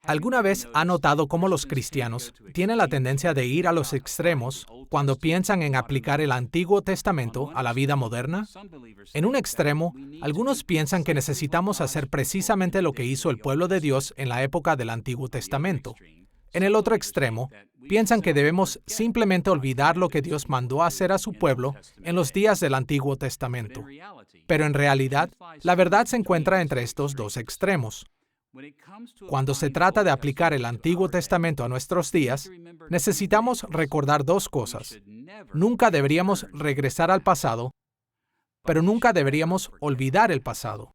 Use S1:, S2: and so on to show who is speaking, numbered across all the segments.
S1: ¿Alguna vez ha notado cómo los cristianos tienen la tendencia de ir a los extremos cuando piensan en aplicar el Antiguo Testamento a la vida moderna? En un extremo, algunos piensan que necesitamos hacer precisamente lo que hizo el pueblo de Dios en la época del Antiguo Testamento. En el otro extremo, piensan que debemos simplemente olvidar lo que Dios mandó hacer a su pueblo en los días del Antiguo Testamento. Pero en realidad, la verdad se encuentra entre estos dos extremos. Cuando se trata de aplicar el Antiguo Testamento a nuestros días, necesitamos recordar dos cosas. Nunca deberíamos regresar al pasado, pero nunca deberíamos olvidar el pasado.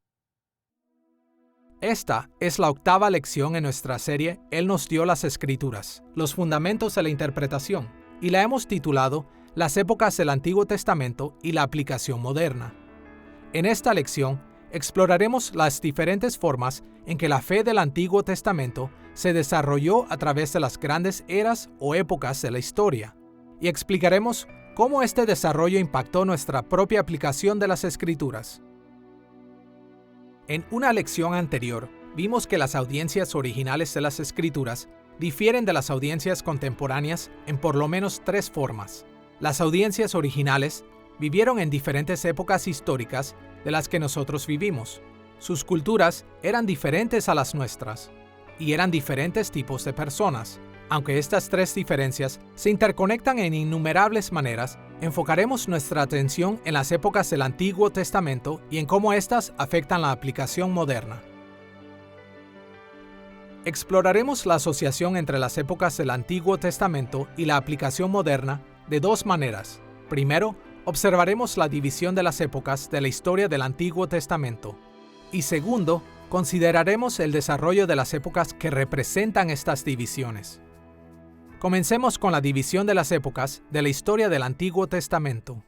S1: Esta es la 8ª lección en nuestra serie Él nos dio las Escrituras, los fundamentos de la interpretación, y la hemos titulado Las épocas del Antiguo Testamento y la aplicación moderna. En esta lección, exploraremos las diferentes formas en que la fe del Antiguo Testamento se desarrolló a través de las grandes eras o épocas de la historia, y explicaremos cómo este desarrollo impactó nuestra propia aplicación de las Escrituras. En una lección anterior, vimos que las audiencias originales de las Escrituras difieren de las audiencias contemporáneas en por lo menos 3 formas. Las audiencias originales vivieron en diferentes épocas históricas de las que nosotros vivimos. Sus culturas eran diferentes a las nuestras, y eran diferentes tipos de personas. Aunque estas 3 diferencias se interconectan en innumerables maneras, enfocaremos nuestra atención en las épocas del Antiguo Testamento y en cómo éstas afectan la aplicación moderna. Exploraremos la asociación entre las épocas del Antiguo Testamento y la aplicación moderna de 2 maneras. Primero, observaremos la división de las épocas de la historia del Antiguo Testamento. Y segundo, consideraremos el desarrollo de las épocas que representan estas divisiones. Comencemos con la división de las épocas de la historia del Antiguo Testamento.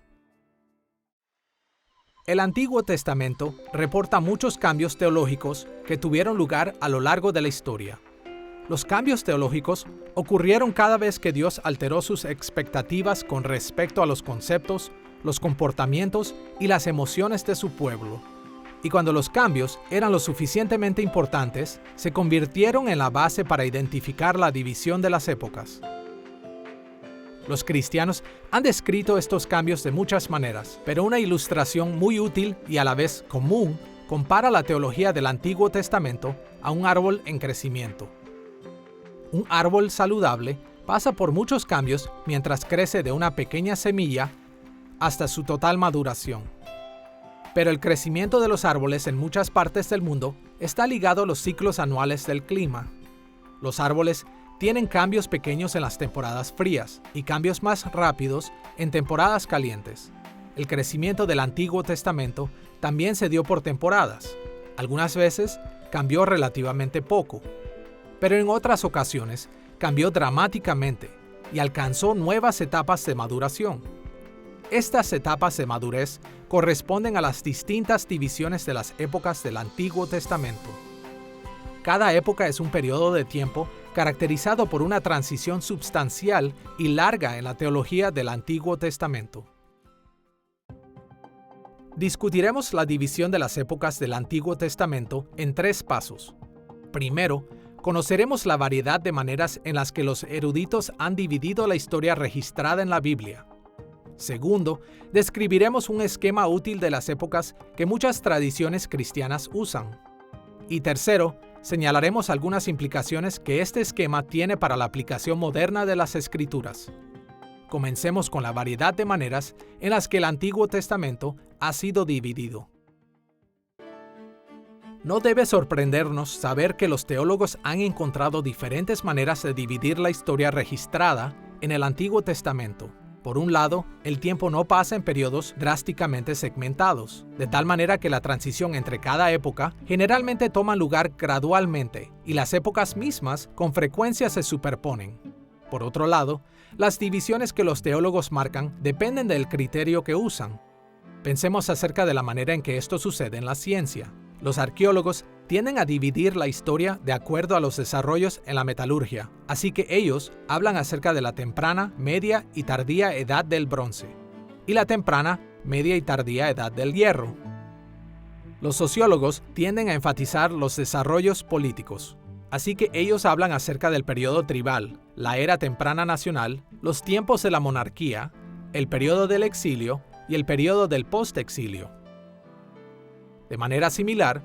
S1: El Antiguo Testamento reporta muchos cambios teológicos que tuvieron lugar a lo largo de la historia. Los cambios teológicos ocurrieron cada vez que Dios alteró sus expectativas con respecto a los conceptos, los comportamientos y las emociones de su pueblo. Y cuando los cambios eran lo suficientemente importantes, se convirtieron en la base para identificar la división de las épocas. Los cristianos han descrito estos cambios de muchas maneras, pero una ilustración muy útil y a la vez común compara la teología del Antiguo Testamento a un árbol en crecimiento. Un árbol saludable pasa por muchos cambios mientras crece de una pequeña semilla hasta su total maduración. Pero el crecimiento de los árboles en muchas partes del mundo está ligado a los ciclos anuales del clima. Los árboles tienen cambios pequeños en las temporadas frías y cambios más rápidos en temporadas calientes. El crecimiento del Antiguo Testamento también se dio por temporadas. Algunas veces cambió relativamente poco, pero en otras ocasiones cambió dramáticamente y alcanzó nuevas etapas de maduración. Estas etapas de madurez corresponden a las distintas divisiones de las épocas del Antiguo Testamento. Cada época es un periodo de tiempo caracterizado por una transición substancial y larga en la teología del Antiguo Testamento. Discutiremos la división de las épocas del Antiguo Testamento en 3 pasos. Primero, conoceremos la variedad de maneras en las que los eruditos han dividido la historia registrada en la Biblia. Segundo, describiremos un esquema útil de las épocas que muchas tradiciones cristianas usan. Y tercero, señalaremos algunas implicaciones que este esquema tiene para la aplicación moderna de las Escrituras. Comencemos con la variedad de maneras en las que el Antiguo Testamento ha sido dividido. No debe sorprendernos saber que los teólogos han encontrado diferentes maneras de dividir la historia registrada en el Antiguo Testamento. Por un lado, el tiempo no pasa en periodos drásticamente segmentados, de tal manera que la transición entre cada época generalmente toma lugar gradualmente y las épocas mismas con frecuencia se superponen. Por otro lado, las divisiones que los teólogos marcan dependen del criterio que usan. Pensemos acerca de la manera en que esto sucede en la ciencia. Los arqueólogos tienden a dividir la historia de acuerdo a los desarrollos en la metalurgia, así que ellos hablan acerca de la temprana, media y tardía edad del bronce, y la temprana, media y tardía edad del hierro. Los sociólogos tienden a enfatizar los desarrollos políticos. Así que ellos hablan acerca del periodo tribal, la era temprana nacional, los tiempos de la monarquía, el periodo del exilio y el periodo del post-exilio. De manera similar,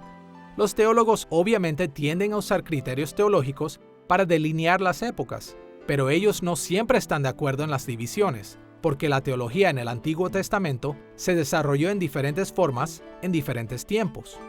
S1: los teólogos obviamente tienden a usar criterios teológicos para delinear las épocas, pero ellos no siempre están de acuerdo en las divisiones, porque la teología en el Antiguo Testamento se desarrolló en diferentes formas en diferentes tiempos.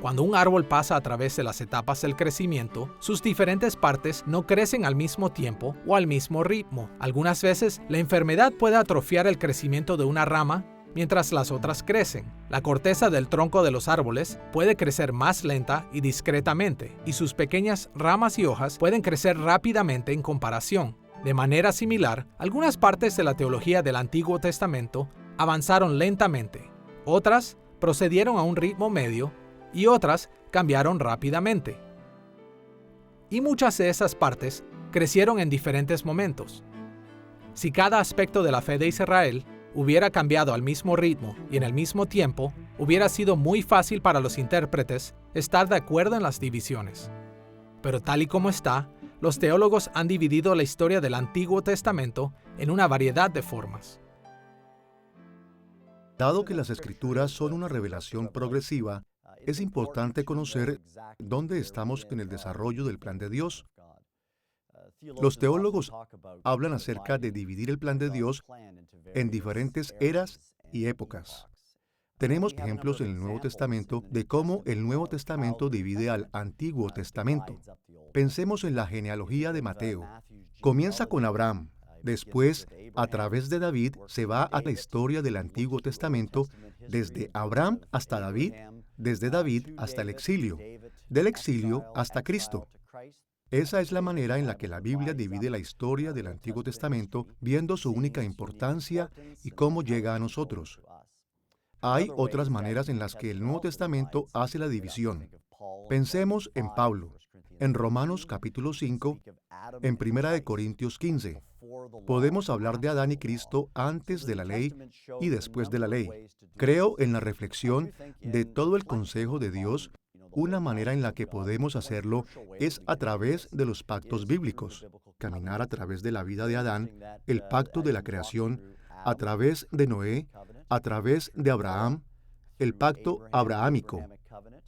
S1: Cuando un árbol pasa a través de las etapas del crecimiento, sus diferentes partes no crecen al mismo tiempo o al mismo ritmo. Algunas veces, la enfermedad puede atrofiar el crecimiento de una rama mientras las otras crecen. La corteza del tronco de los árboles puede crecer más lenta y discretamente, y sus pequeñas ramas y hojas pueden crecer rápidamente en comparación. De manera similar, algunas partes de la teología del Antiguo Testamento avanzaron lentamente, otras procedieron a un ritmo medio y otras cambiaron rápidamente. Y muchas de esas partes crecieron en diferentes momentos. Si cada aspecto de la fe de Israel hubiera cambiado al mismo ritmo y en el mismo tiempo, hubiera sido muy fácil para los intérpretes estar de acuerdo en las divisiones. Pero tal y como está, los teólogos han dividido la historia del Antiguo Testamento en una variedad de formas.
S2: Dado que las Escrituras son una revelación progresiva, es importante conocer dónde estamos en el desarrollo del plan de Dios. Los teólogos hablan acerca de dividir el plan de Dios en diferentes eras y épocas. Tenemos ejemplos en el Nuevo Testamento de cómo el Nuevo Testamento divide al Antiguo Testamento. Pensemos en la genealogía de Mateo. Comienza con Abraham. Después, a través de David, se va a la historia del Antiguo Testamento, desde Abraham hasta David, desde David hasta el exilio, del exilio hasta Cristo. Esa es la manera en la que la Biblia divide la historia del Antiguo Testamento, viendo su única importancia y cómo llega a nosotros. Hay otras maneras en las que el Nuevo Testamento hace la división. Pensemos en Pablo, en Romanos capítulo 5, en 1 Corintios 15. Podemos hablar de Adán y Cristo antes de la ley y después de la ley. Creo en la reflexión de todo el consejo de Dios. Una manera en la que podemos hacerlo es a través de los pactos bíblicos. Caminar a través de la vida de Adán, el pacto de la creación, a través de Noé, a través de Abraham, el pacto abrahámico,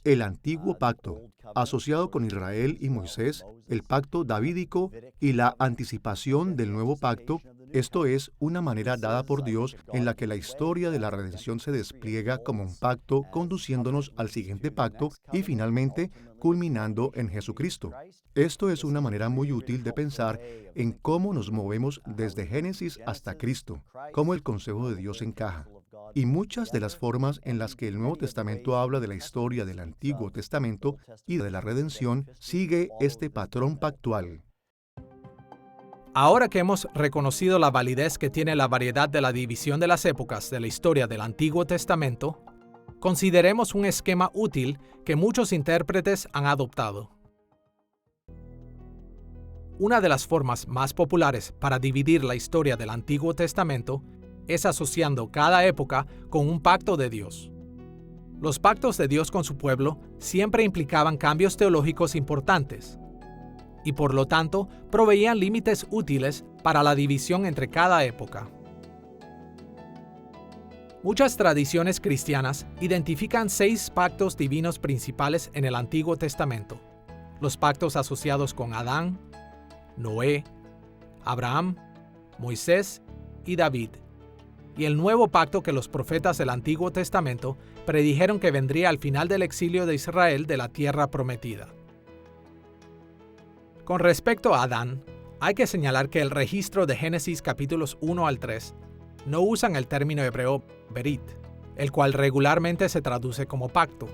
S2: el antiguo pacto, asociado con Israel y Moisés, el pacto davídico y la anticipación del nuevo pacto. Esto es una manera dada por Dios en la que la historia de la redención se despliega como un pacto conduciéndonos al siguiente pacto y finalmente culminando en Jesucristo. Esto es una manera muy útil de pensar en cómo nos movemos desde Génesis hasta Cristo, cómo el consejo de Dios encaja. Y muchas de las formas en las que el Nuevo Testamento habla de la historia del Antiguo Testamento y de la redención sigue este patrón pactual.
S1: Ahora que hemos reconocido la validez que tiene la variedad de la división de las épocas de la historia del Antiguo Testamento, consideremos un esquema útil que muchos intérpretes han adoptado. Una de las formas más populares para dividir la historia del Antiguo Testamento es asociando cada época con un pacto de Dios. Los pactos de Dios con su pueblo siempre implicaban cambios teológicos importantes, y por lo tanto proveían límites útiles para la división entre cada época. Muchas tradiciones cristianas identifican 6 pactos divinos principales en el Antiguo Testamento: los pactos asociados con Adán, Noé, Abraham, Moisés y David, y el nuevo pacto que los profetas del Antiguo Testamento predijeron que vendría al final del exilio de Israel de la tierra prometida. Con respecto a Adán, hay que señalar que el registro de Génesis capítulos 1 al 3 no usan el término hebreo berit, el cual regularmente se traduce como pacto.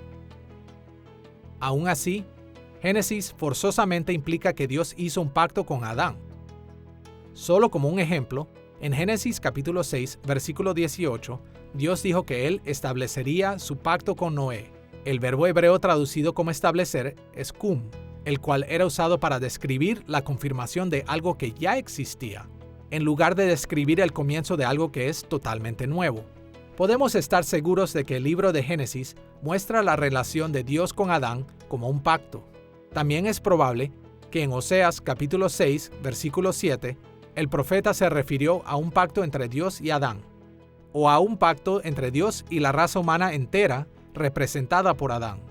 S1: Aún así, Génesis forzosamente implica que Dios hizo un pacto con Adán. Solo como un ejemplo, en Génesis capítulo 6, versículo 18, Dios dijo que Él establecería su pacto con Noé. El verbo hebreo traducido como establecer es kum, el cual era usado para describir la confirmación de algo que ya existía, en lugar de describir el comienzo de algo que es totalmente nuevo. Podemos estar seguros de que el libro de Génesis muestra la relación de Dios con Adán como un pacto. También es probable que en Oseas capítulo 6, versículo 7, el profeta se refirió a un pacto entre Dios y Adán, o a un pacto entre Dios y la raza humana entera, representada por Adán.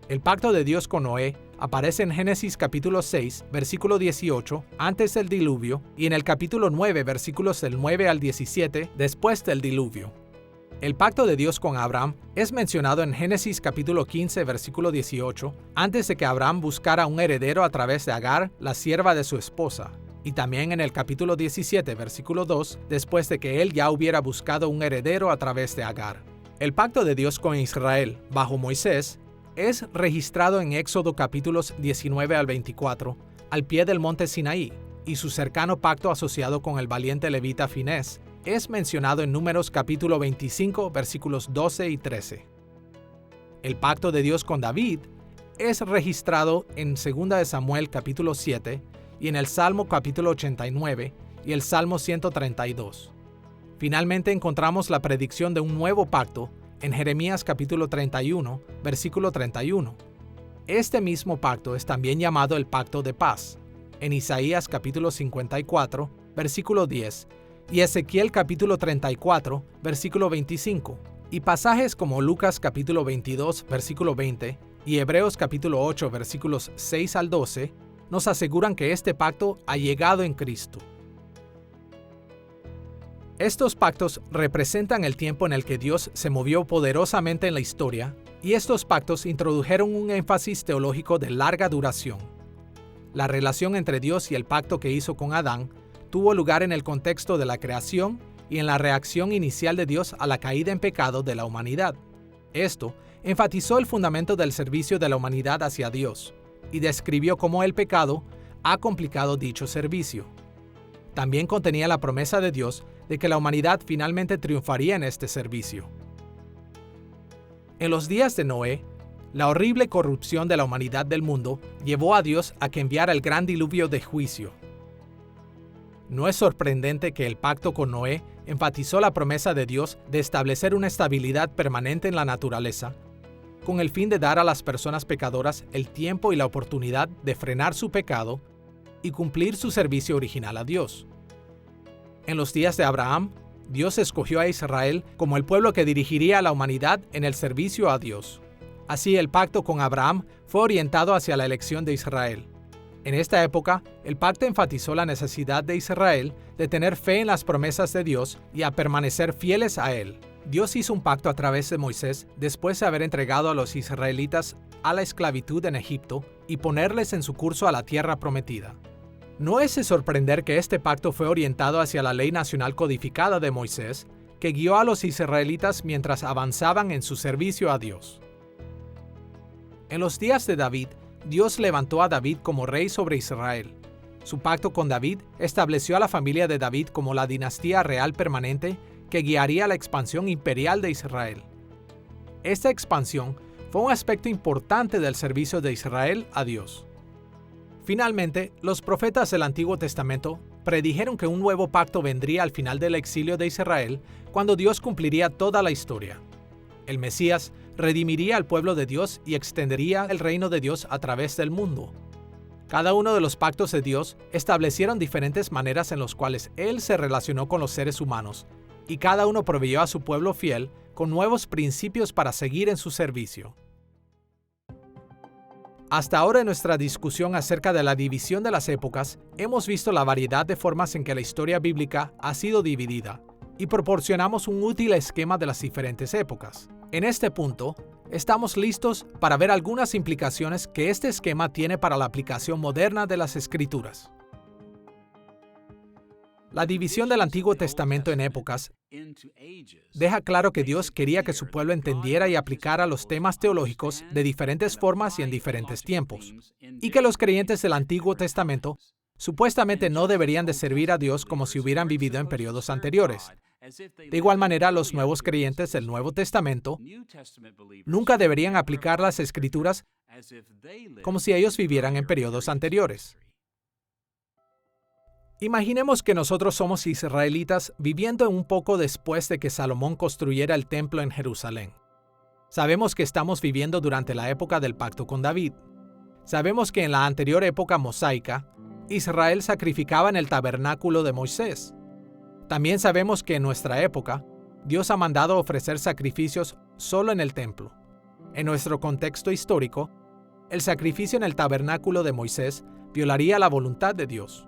S1: El pacto de Dios con Noé aparece en Génesis capítulo 6, versículo 18, antes del diluvio, y en el capítulo 9, versículos del 9 al 17, después del diluvio. El pacto de Dios con Abraham es mencionado en Génesis capítulo 15, versículo 18, antes de que Abraham buscara un heredero a través de Agar, la sierva de su esposa, y también en el capítulo 17, versículo 2, después de que él ya hubiera buscado un heredero a través de Agar. El pacto de Dios con Israel, bajo Moisés, es registrado en Éxodo capítulos 19 al 24, al pie del monte Sinaí, y su cercano pacto asociado con el valiente levita Finés es mencionado en Números capítulo 25, versículos 12 y 13. El pacto de Dios con David es registrado en 2 Samuel capítulo 7 y en el Salmo capítulo 89 y el Salmo 132. Finalmente encontramos la predicción de un nuevo pacto en Jeremías capítulo 31, versículo 31. Este mismo pacto es también llamado el pacto de paz, en Isaías capítulo 54, versículo 10, y Ezequiel capítulo 34, versículo 25, y pasajes como Lucas capítulo 22, versículo 20, y Hebreos capítulo 8, versículos 6 al 12, nos aseguran que este pacto ha llegado en Cristo. Estos pactos representan el tiempo en el que Dios se movió poderosamente en la historia, y estos pactos introdujeron un énfasis teológico de larga duración. La relación entre Dios y el pacto que hizo con Adán tuvo lugar en el contexto de la creación y en la reacción inicial de Dios a la caída en pecado de la humanidad. Esto enfatizó el fundamento del servicio de la humanidad hacia Dios, y describió cómo el pecado ha complicado dicho servicio. También contenía la promesa de Dios de que la humanidad finalmente triunfaría en este servicio. En los días de Noé, la horrible corrupción de la humanidad del mundo llevó a Dios a que enviara el gran diluvio de juicio. No es sorprendente que el pacto con Noé enfatizó la promesa de Dios de establecer una estabilidad permanente en la naturaleza, con el fin de dar a las personas pecadoras el tiempo y la oportunidad de frenar su pecado y cumplir su servicio original a Dios. En los días de Abraham, Dios escogió a Israel como el pueblo que dirigiría a la humanidad en el servicio a Dios. Así, el pacto con Abraham fue orientado hacia la elección de Israel. En esta época, el pacto enfatizó la necesidad de Israel de tener fe en las promesas de Dios y a permanecer fieles a Él. Dios hizo un pacto a través de Moisés después de haber entregado a los israelitas a la esclavitud en Egipto y ponerles en su curso a la tierra prometida. No es de sorprender que este pacto fue orientado hacia la ley nacional codificada de Moisés, que guió a los israelitas mientras avanzaban en su servicio a Dios. En los días de David, Dios levantó a David como rey sobre Israel. Su pacto con David estableció a la familia de David como la dinastía real permanente que guiaría la expansión imperial de Israel. Esta expansión fue un aspecto importante del servicio de Israel a Dios. Finalmente, los profetas del Antiguo Testamento predijeron que un nuevo pacto vendría al final del exilio de Israel, cuando Dios cumpliría toda la historia. El Mesías redimiría al pueblo de Dios y extendería el reino de Dios a través del mundo. Cada uno de los pactos de Dios establecieron diferentes maneras en las cuales Él se relacionó con los seres humanos, y cada uno proveyó a su pueblo fiel con nuevos principios para seguir en su servicio. Hasta ahora en nuestra discusión acerca de la división de las épocas, hemos visto la variedad de formas en que la historia bíblica ha sido dividida, y proporcionamos un útil esquema de las diferentes épocas. En este punto, estamos listos para ver algunas implicaciones que este esquema tiene para la aplicación moderna de las Escrituras. La división del Antiguo Testamento en épocas deja claro que Dios quería que su pueblo entendiera y aplicara los temas teológicos de diferentes formas y en diferentes tiempos, y que los creyentes del Antiguo Testamento supuestamente no deberían de servir a Dios como si hubieran vivido en periodos anteriores. De igual manera, los nuevos creyentes del Nuevo Testamento nunca deberían aplicar las Escrituras como si ellos vivieran en periodos anteriores. Imaginemos que nosotros somos israelitas viviendo un poco después de que Salomón construyera el templo en Jerusalén. Sabemos que estamos viviendo durante la época del pacto con David. Sabemos que en la anterior época mosaica, Israel sacrificaba en el tabernáculo de Moisés. También sabemos que en nuestra época, Dios ha mandado ofrecer sacrificios solo en el templo. En nuestro contexto histórico, el sacrificio en el tabernáculo de Moisés violaría la voluntad de Dios.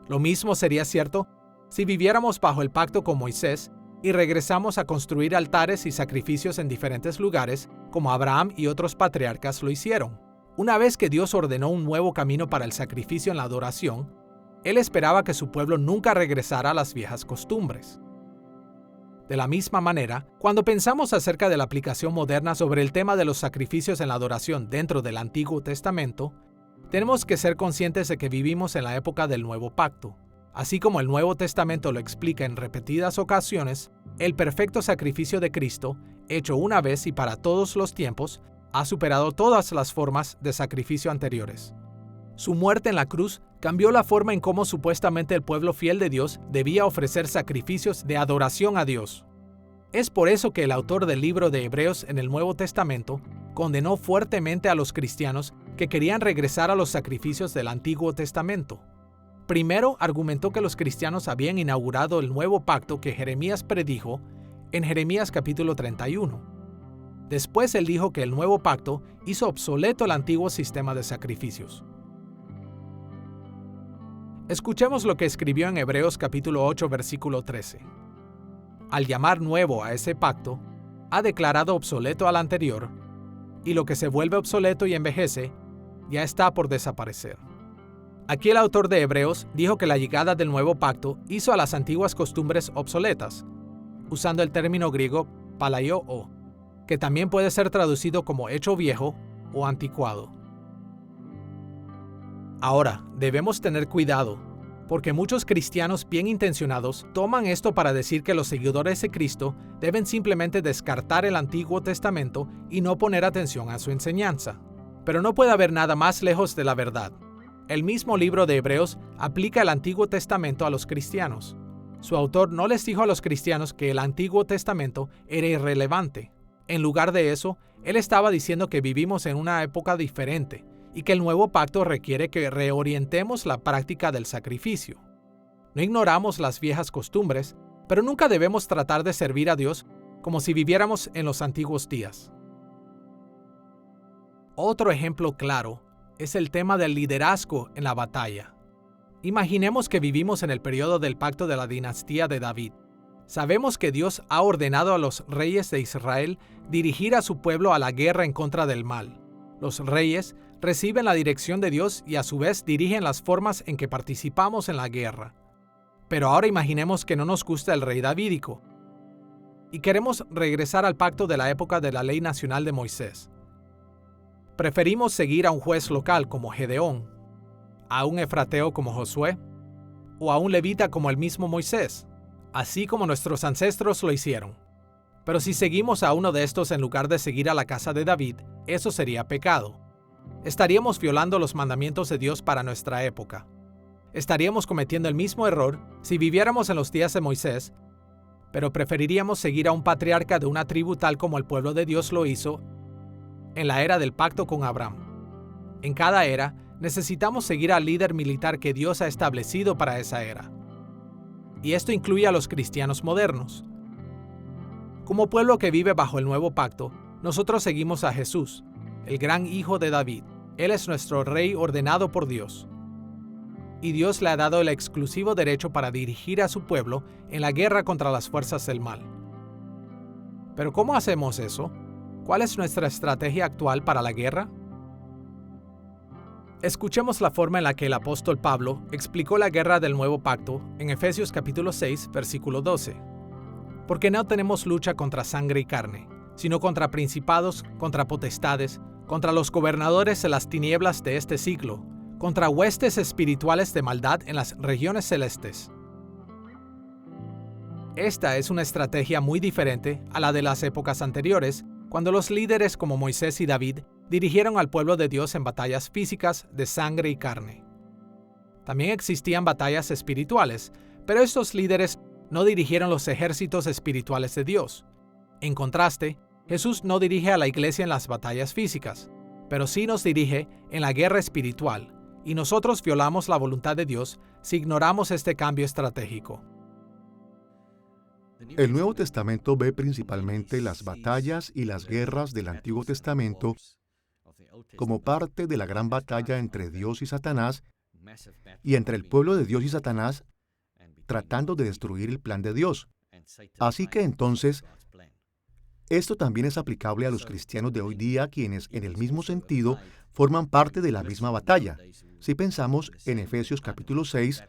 S1: Lo mismo sería cierto si viviéramos bajo el pacto con Moisés y regresamos a construir altares y sacrificios en diferentes lugares, como Abraham y otros patriarcas lo hicieron. Una vez que Dios ordenó un nuevo camino para el sacrificio en la adoración, Él esperaba que su pueblo nunca regresara a las viejas costumbres. De la misma manera, cuando pensamos acerca de la aplicación moderna sobre el tema de los sacrificios en la adoración dentro del Antiguo Testamento, tenemos que ser conscientes de que vivimos en la época del Nuevo Pacto. Así como el Nuevo Testamento lo explica en repetidas ocasiones, el perfecto sacrificio de Cristo, hecho una vez y para todos los tiempos, ha superado todas las formas de sacrificio anteriores. Su muerte en la cruz cambió la forma en cómo supuestamente el pueblo fiel de Dios debía ofrecer sacrificios de adoración a Dios. Es por eso que el autor del libro de Hebreos en el Nuevo Testamento condenó fuertemente a los cristianos que querían regresar a los sacrificios del Antiguo Testamento. Primero, argumentó que los cristianos habían inaugurado el nuevo pacto que Jeremías predijo en Jeremías capítulo 31. Después él dijo que el nuevo pacto hizo obsoleto el antiguo sistema de sacrificios. Escuchemos lo que escribió en Hebreos capítulo 8 versículo 13. Al llamar nuevo a ese pacto, ha declarado obsoleto al anterior, y lo que se vuelve obsoleto y envejece, ya está por desaparecer. Aquí el autor de Hebreos dijo que la llegada del nuevo pacto hizo a las antiguas costumbres obsoletas, usando el término griego palaiō, que también puede ser traducido como hecho viejo o anticuado. Ahora, debemos tener cuidado, porque muchos cristianos bien intencionados toman esto para decir que los seguidores de Cristo deben simplemente descartar el Antiguo Testamento y no poner atención a su enseñanza. Pero no puede haber nada más lejos de la verdad. El mismo libro de Hebreos aplica el Antiguo Testamento a los cristianos. Su autor no les dijo a los cristianos que el Antiguo Testamento era irrelevante. En lugar de eso, él estaba diciendo que vivimos en una época diferente y que el nuevo pacto requiere que reorientemos la práctica del sacrificio. No ignoramos las viejas costumbres, pero nunca debemos tratar de servir a Dios como si viviéramos en los antiguos días. Otro ejemplo claro es el tema del liderazgo en la batalla. Imaginemos que vivimos en el periodo del pacto de la dinastía de David. Sabemos que Dios ha ordenado a los reyes de Israel dirigir a su pueblo a la guerra en contra del mal. Los reyes reciben la dirección de Dios y a su vez dirigen las formas en que participamos en la guerra. Pero ahora imaginemos que no nos gusta el rey davídico y queremos regresar al pacto de la época de la ley nacional de Moisés. Preferimos seguir a un juez local como Gedeón, a un efrateo como Josué o a un levita como el mismo Moisés, así como nuestros ancestros lo hicieron. Pero si seguimos a uno de estos en lugar de seguir a la casa de David, eso sería pecado. Estaríamos violando los mandamientos de Dios para nuestra época. Estaríamos cometiendo el mismo error si viviéramos en los días de Moisés, pero preferiríamos seguir a un patriarca de una tribu tal como el pueblo de Dios lo hizo en la era del pacto con Abraham. En cada era, necesitamos seguir al líder militar que Dios ha establecido para esa era. Y esto incluye a los cristianos modernos. Como pueblo que vive bajo el nuevo pacto, nosotros seguimos a Jesús, el gran hijo de David. Él es nuestro rey ordenado por Dios. Y Dios le ha dado el exclusivo derecho para dirigir a su pueblo en la guerra contra las fuerzas del mal. Pero ¿cómo hacemos eso? ¿Cuál es nuestra estrategia actual para la guerra? Escuchemos la forma en la que el apóstol Pablo explicó la guerra del nuevo pacto en Efesios capítulo 6, versículo 12. Porque no tenemos lucha contra sangre y carne, sino contra principados, contra potestades, contra los gobernadores de las tinieblas de este siglo, contra huestes espirituales de maldad en las regiones celestes. Esta es una estrategia muy diferente a la de las épocas anteriores, cuando los líderes como Moisés y David dirigieron al pueblo de Dios en batallas físicas de sangre y carne. También existían batallas espirituales, pero estos líderes no dirigieron los ejércitos espirituales de Dios. En contraste, Jesús no dirige a la iglesia en las batallas físicas. pero sí nos dirige en la guerra espiritual, y nosotros violamos la voluntad de Dios si ignoramos este cambio estratégico.
S2: El Nuevo Testamento ve principalmente las batallas y las guerras del Antiguo Testamento como parte de la gran batalla entre Dios y Satanás y entre el pueblo de Dios y Satanás tratando de destruir el plan de Dios. Así que entonces, esto también es aplicable a los cristianos de hoy día, quienes en el mismo sentido forman parte de la misma batalla. Si pensamos en Efesios capítulo 6,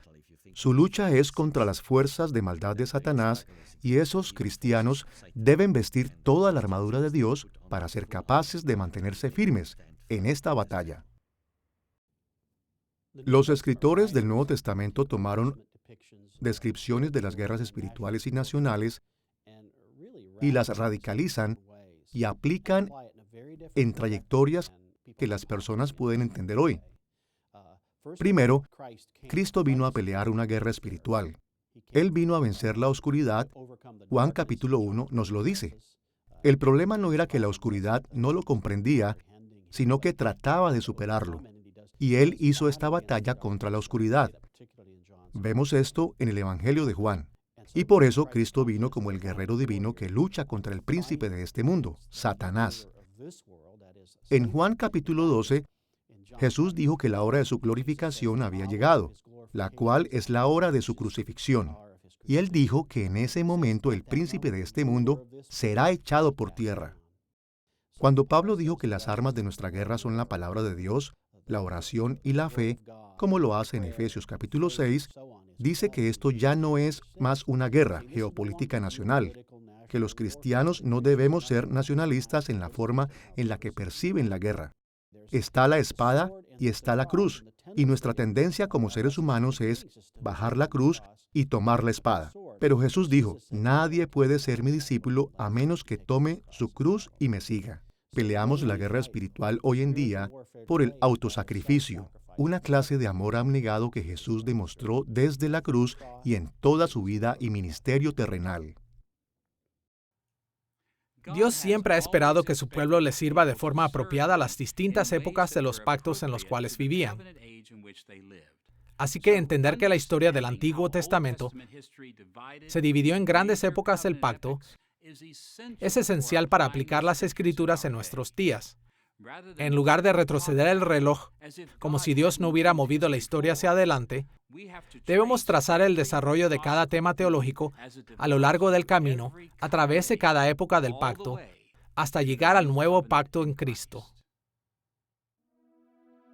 S2: su lucha es contra las fuerzas de maldad de Satanás y esos cristianos deben vestir toda la armadura de Dios para ser capaces de mantenerse firmes en esta batalla. Los escritores del Nuevo Testamento tomaron descripciones de las guerras espirituales y nacionales y las radicalizan y aplican en trayectorias que las personas pueden entender hoy. Primero, Cristo vino a pelear una guerra espiritual. Él vino a vencer la oscuridad. Juan capítulo 1 nos lo dice. El problema no era que la oscuridad no lo comprendía, sino que trataba de superarlo. Y Él hizo esta batalla contra la oscuridad. Vemos esto en el Evangelio de Juan. Y por eso Cristo vino como el guerrero divino que lucha contra el príncipe de este mundo, Satanás. En Juan capítulo 12, Jesús dijo que la hora de su glorificación había llegado, la cual es la hora de su crucifixión. Y Él dijo que en ese momento el príncipe de este mundo será echado por tierra. Cuando Pablo dijo que las armas de nuestra guerra son la palabra de Dios, la oración y la fe, como lo hace en Efesios capítulo 6, dice que esto ya no es más una guerra geopolítica nacional, que los cristianos no debemos ser nacionalistas en la forma en la que perciben la guerra. Está la espada y está la cruz, y nuestra tendencia como seres humanos es bajar la cruz y tomar la espada. Pero Jesús dijo, nadie puede ser mi discípulo a menos que tome su cruz y me siga. Peleamos la guerra espiritual hoy en día por el autosacrificio, una clase de amor abnegado que Jesús demostró desde la cruz y en toda su vida y ministerio terrenal.
S1: Dios siempre ha esperado que su pueblo le sirva de forma apropiada a las distintas épocas de los pactos en los cuales vivían. Así que entender que la historia del Antiguo Testamento se dividió en grandes épocas del pacto es esencial para aplicar las Escrituras en nuestros días. En lugar de retroceder el reloj, como si Dios no hubiera movido la historia hacia adelante, debemos trazar el desarrollo de cada tema teológico a lo largo del camino, a través de cada época del pacto, hasta llegar al nuevo pacto en Cristo.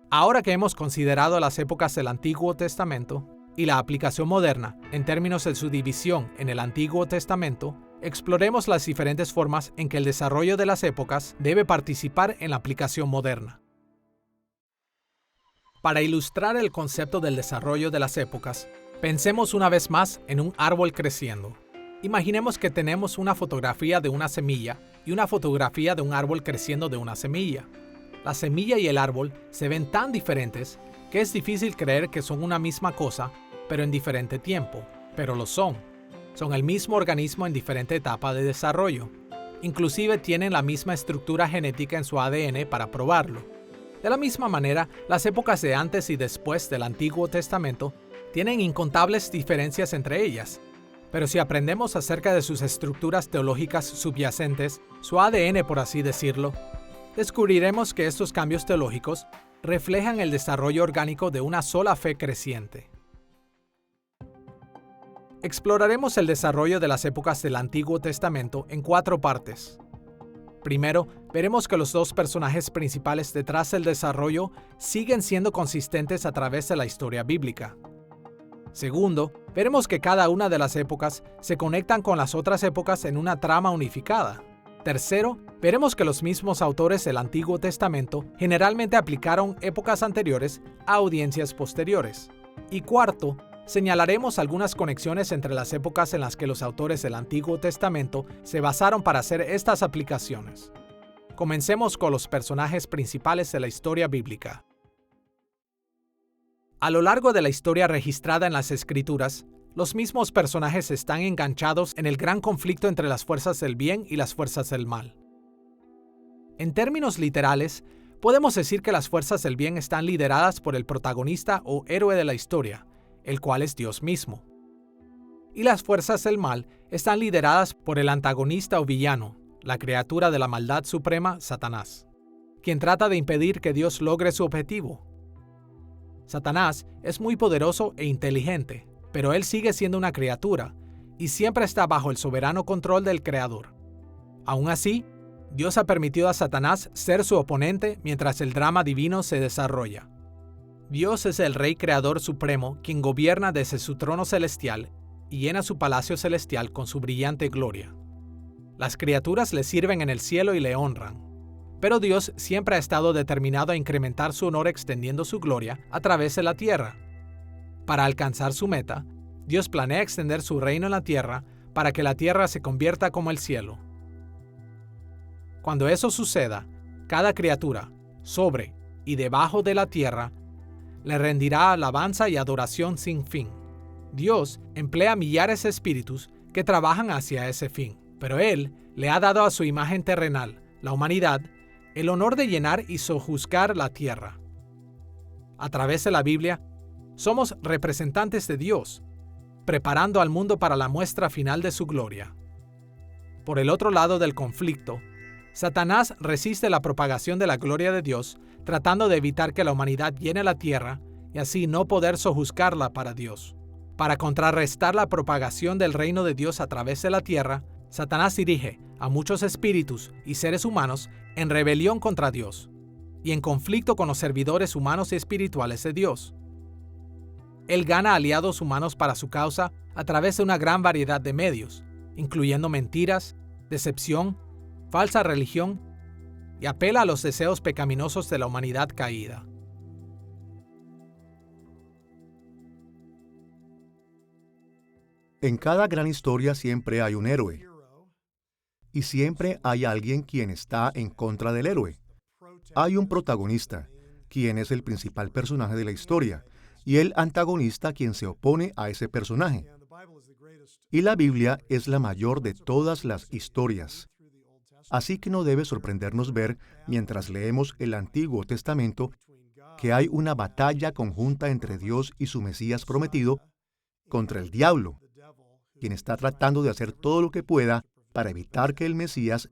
S1: Ahora que hemos considerado las épocas del Antiguo Testamento y la aplicación moderna en términos de su división en el Antiguo Testamento, exploremos las diferentes formas en que el desarrollo de las épocas debe participar en la aplicación moderna. Para ilustrar el concepto del desarrollo de las épocas, pensemos una vez más en un árbol creciendo. Imaginemos que tenemos una fotografía de una semilla y una fotografía de un árbol creciendo de una semilla. La semilla y el árbol se ven tan diferentes que es difícil creer que son una misma cosa, pero en diferente tiempo. Pero lo son. Son el mismo organismo en diferente etapa de desarrollo. Inclusive tienen la misma estructura genética en su ADN para probarlo. De la misma manera, las épocas de antes y después del Antiguo Testamento tienen incontables diferencias entre ellas. Pero si aprendemos acerca de sus estructuras teológicas subyacentes, su ADN por así decirlo, descubriremos que estos cambios teológicos reflejan el desarrollo orgánico de una sola fe creciente. Exploraremos el desarrollo de las épocas del Antiguo Testamento en 4 partes. Primero, veremos que los 2 personajes principales detrás del desarrollo siguen siendo consistentes a través de la historia bíblica. Segundo, veremos que cada una de las épocas se conectan con las otras épocas en una trama unificada. Tercero, veremos que los mismos autores del Antiguo Testamento generalmente aplicaron épocas anteriores a audiencias posteriores. Y cuarto, señalaremos algunas conexiones entre las épocas en las que los autores del Antiguo Testamento se basaron para hacer estas aplicaciones. Comencemos con los personajes principales de la historia bíblica. A lo largo de la historia registrada en las Escrituras, los mismos personajes están enganchados en el gran conflicto entre las fuerzas del bien y las fuerzas del mal. En términos literales, Podemos decir que las fuerzas del bien están lideradas por el protagonista o héroe de la historia, el cual es Dios mismo. Y las fuerzas del mal están lideradas por el antagonista o villano, la criatura de la maldad suprema, Satanás, quien trata de impedir que Dios logre su objetivo. Satanás es muy poderoso e inteligente, pero él sigue siendo una criatura y siempre está bajo el soberano control del Creador. Aún así, Dios ha permitido a Satanás ser su oponente mientras el drama divino se desarrolla. Dios es el Rey Creador Supremo quien gobierna desde su trono celestial y llena su palacio celestial con su brillante gloria. Las criaturas le sirven en el cielo y le honran. Pero Dios siempre ha estado determinado a incrementar su honor extendiendo su gloria a través de la tierra. Para alcanzar su meta, Dios planea extender su reino en la tierra para que la tierra se convierta como el cielo. Cuando eso suceda, cada criatura, sobre y debajo de la tierra, le rendirá alabanza y adoración sin fin. Dios emplea millares de espíritus que trabajan hacia ese fin, pero Él le ha dado a su imagen terrenal, la humanidad, el honor de llenar y sojuzgar la tierra. A través de la Biblia, somos representantes de Dios, preparando al mundo para la muestra final de su gloria. Por el otro lado del conflicto, Satanás resiste la propagación de la gloria de Dios, tratando de evitar que la humanidad llene la tierra y así no poder sojuzgarla para Dios. Para contrarrestar la propagación del reino de Dios a través de la tierra, Satanás dirige a muchos espíritus y seres humanos en rebelión contra Dios y en conflicto con los servidores humanos y espirituales de Dios. Él gana aliados humanos para su causa a través de una gran variedad de medios, incluyendo mentiras, decepción, falsa religión y apela a los deseos pecaminosos de la humanidad caída.
S2: En cada gran historia siempre hay un héroe. Y siempre hay alguien quien está en contra del héroe. Hay un protagonista, quien es el principal personaje de la historia, y el antagonista quien se opone a ese personaje. Y la Biblia es la mayor de todas las historias. Así que no debe sorprendernos ver, mientras leemos el Antiguo Testamento, que hay una batalla conjunta entre Dios y su Mesías prometido contra el diablo, quien está tratando de hacer todo lo que pueda para evitar que el Mesías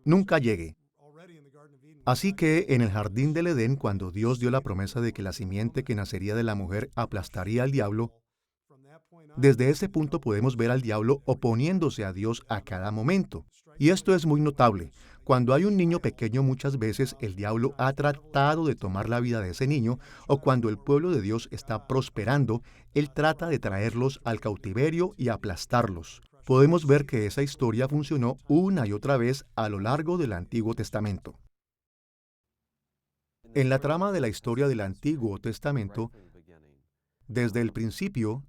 S2: nunca llegue. Así que en el jardín del Edén, cuando Dios dio la promesa de que la simiente que nacería de la mujer aplastaría al diablo, desde ese punto podemos ver al diablo oponiéndose a Dios a cada momento. Y esto es muy notable. Cuando hay un niño pequeño, muchas veces el diablo ha tratado de tomar la vida de ese niño, o cuando el pueblo de Dios está prosperando, él trata de traerlos al cautiverio y aplastarlos. Podemos ver que esa historia funcionó una y otra vez a lo largo del Antiguo Testamento. En la trama de la historia del Antiguo Testamento, desde el principio,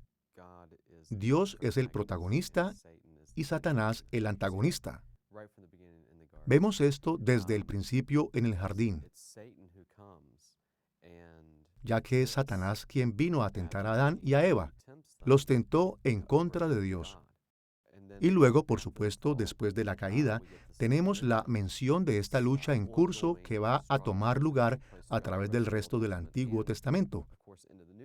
S2: Dios es el protagonista y Satanás el antagonista. Vemos esto desde el principio en el jardín, ya que es Satanás quien vino a tentar a Adán y a Eva. Los tentó en contra de Dios. Y luego, por supuesto, después de la caída, tenemos la mención de esta lucha en curso que va a tomar lugar a través del resto del Antiguo Testamento.